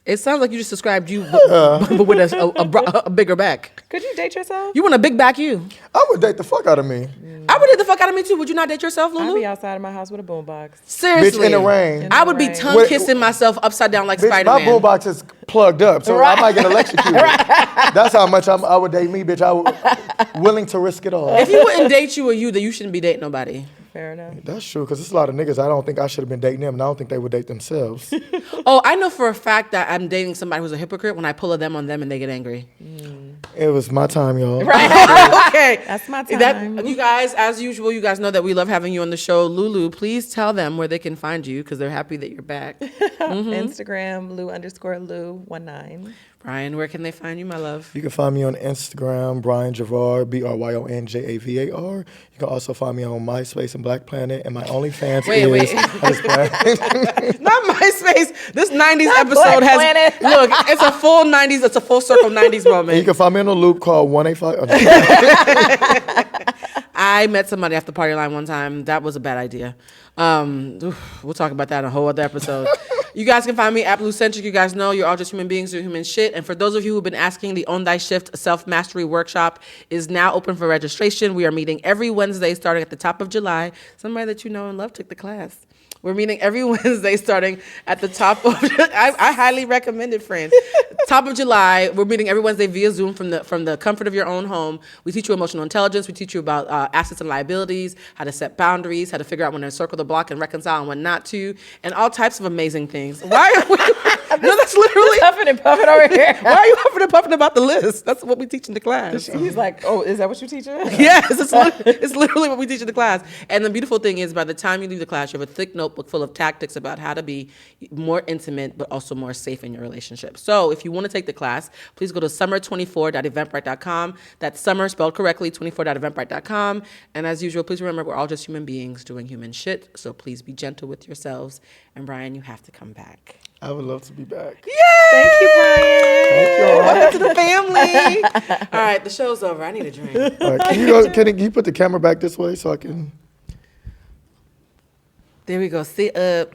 It sounds like you just described you, but with a bigger back. Could you date yourself? You want a big back you? I would date the fuck out of me. I would date the fuck out of me too. Would you not date yourself, Lulu? I'd be outside of my house with a boombox. Seriously. Bitch, in the rain. I would be tongue kissing myself upside down like Bitch, Spider-Man. my boombox is plugged up, so I might get electrocuted. That's how much I would date me, bitch. I would willing to risk it all. If you wouldn't date you or you, then you shouldn't be dating nobody. Fair enough. That's true, because there's a lot of niggas I don't think I should have been dating them, and I don't think they would date themselves. Oh, I know for a fact that I'm dating somebody who's a hypocrite when I pull a them on them and they get angry. It was my time, y'all. Right. Okay. That's my time. You guys, as usual, you guys know that we love having you on the show. Lulu, please tell them where they can find you because they're happy that you're back. Instagram, Lou_Lou19. Brian, where can they find you, my love? You can find me on Instagram, Bryon Javar, BRYONJAVAR. You can also find me on MySpace and Black Planet, and my OnlyFans Wait. Not MySpace. This 90s episode has... Planet. Look, it's a full 90s, it's a full circle 90s moment. And you can find me on a loop called 185. I met somebody off the party line one time. That was a bad idea. We'll talk about that in a whole other episode. You guys can find me at Bluecentric. You guys know you're all just human beings doing human shit. And for those of you who've been asking, the Own Thy Shift Self-Mastery Workshop is now open for registration. We are meeting every Wednesday starting at the top of July. Somebody that you know and love took the class. We're meeting every Wednesday starting at the top of, I highly recommend it, friends. Top of July, we're meeting every Wednesday via Zoom from the comfort of your own home. We teach you emotional intelligence. We teach you about assets and liabilities, how to set boundaries, how to figure out when to circle the block and reconcile and when not to, and all types of amazing things. Why are we, no, that's literally. Huffing and puffing over here. Why are you huffing and puffing about the list? That's what we teach in the class. He's like, oh, is that what you teach her? Yes, it's literally what we teach in the class. And the beautiful thing is by the time you leave the class, you have a thick notebook full of tactics about how to be more intimate but also more safe in your relationship. So if you want to take the class, please go to summer24.eventbrite.com. That's summer spelled correctly, 24.eventbrite.com. And as usual, please remember we're all just human beings doing human shit. So please be gentle with yourselves. And Brian, you have to come back. I would love to be back. Yay! Thank you, Brian. Thank y'all. Welcome to the family. All right, the show's over. I need a drink. All right, can you put the camera back this way so I can... There we go. Sit up.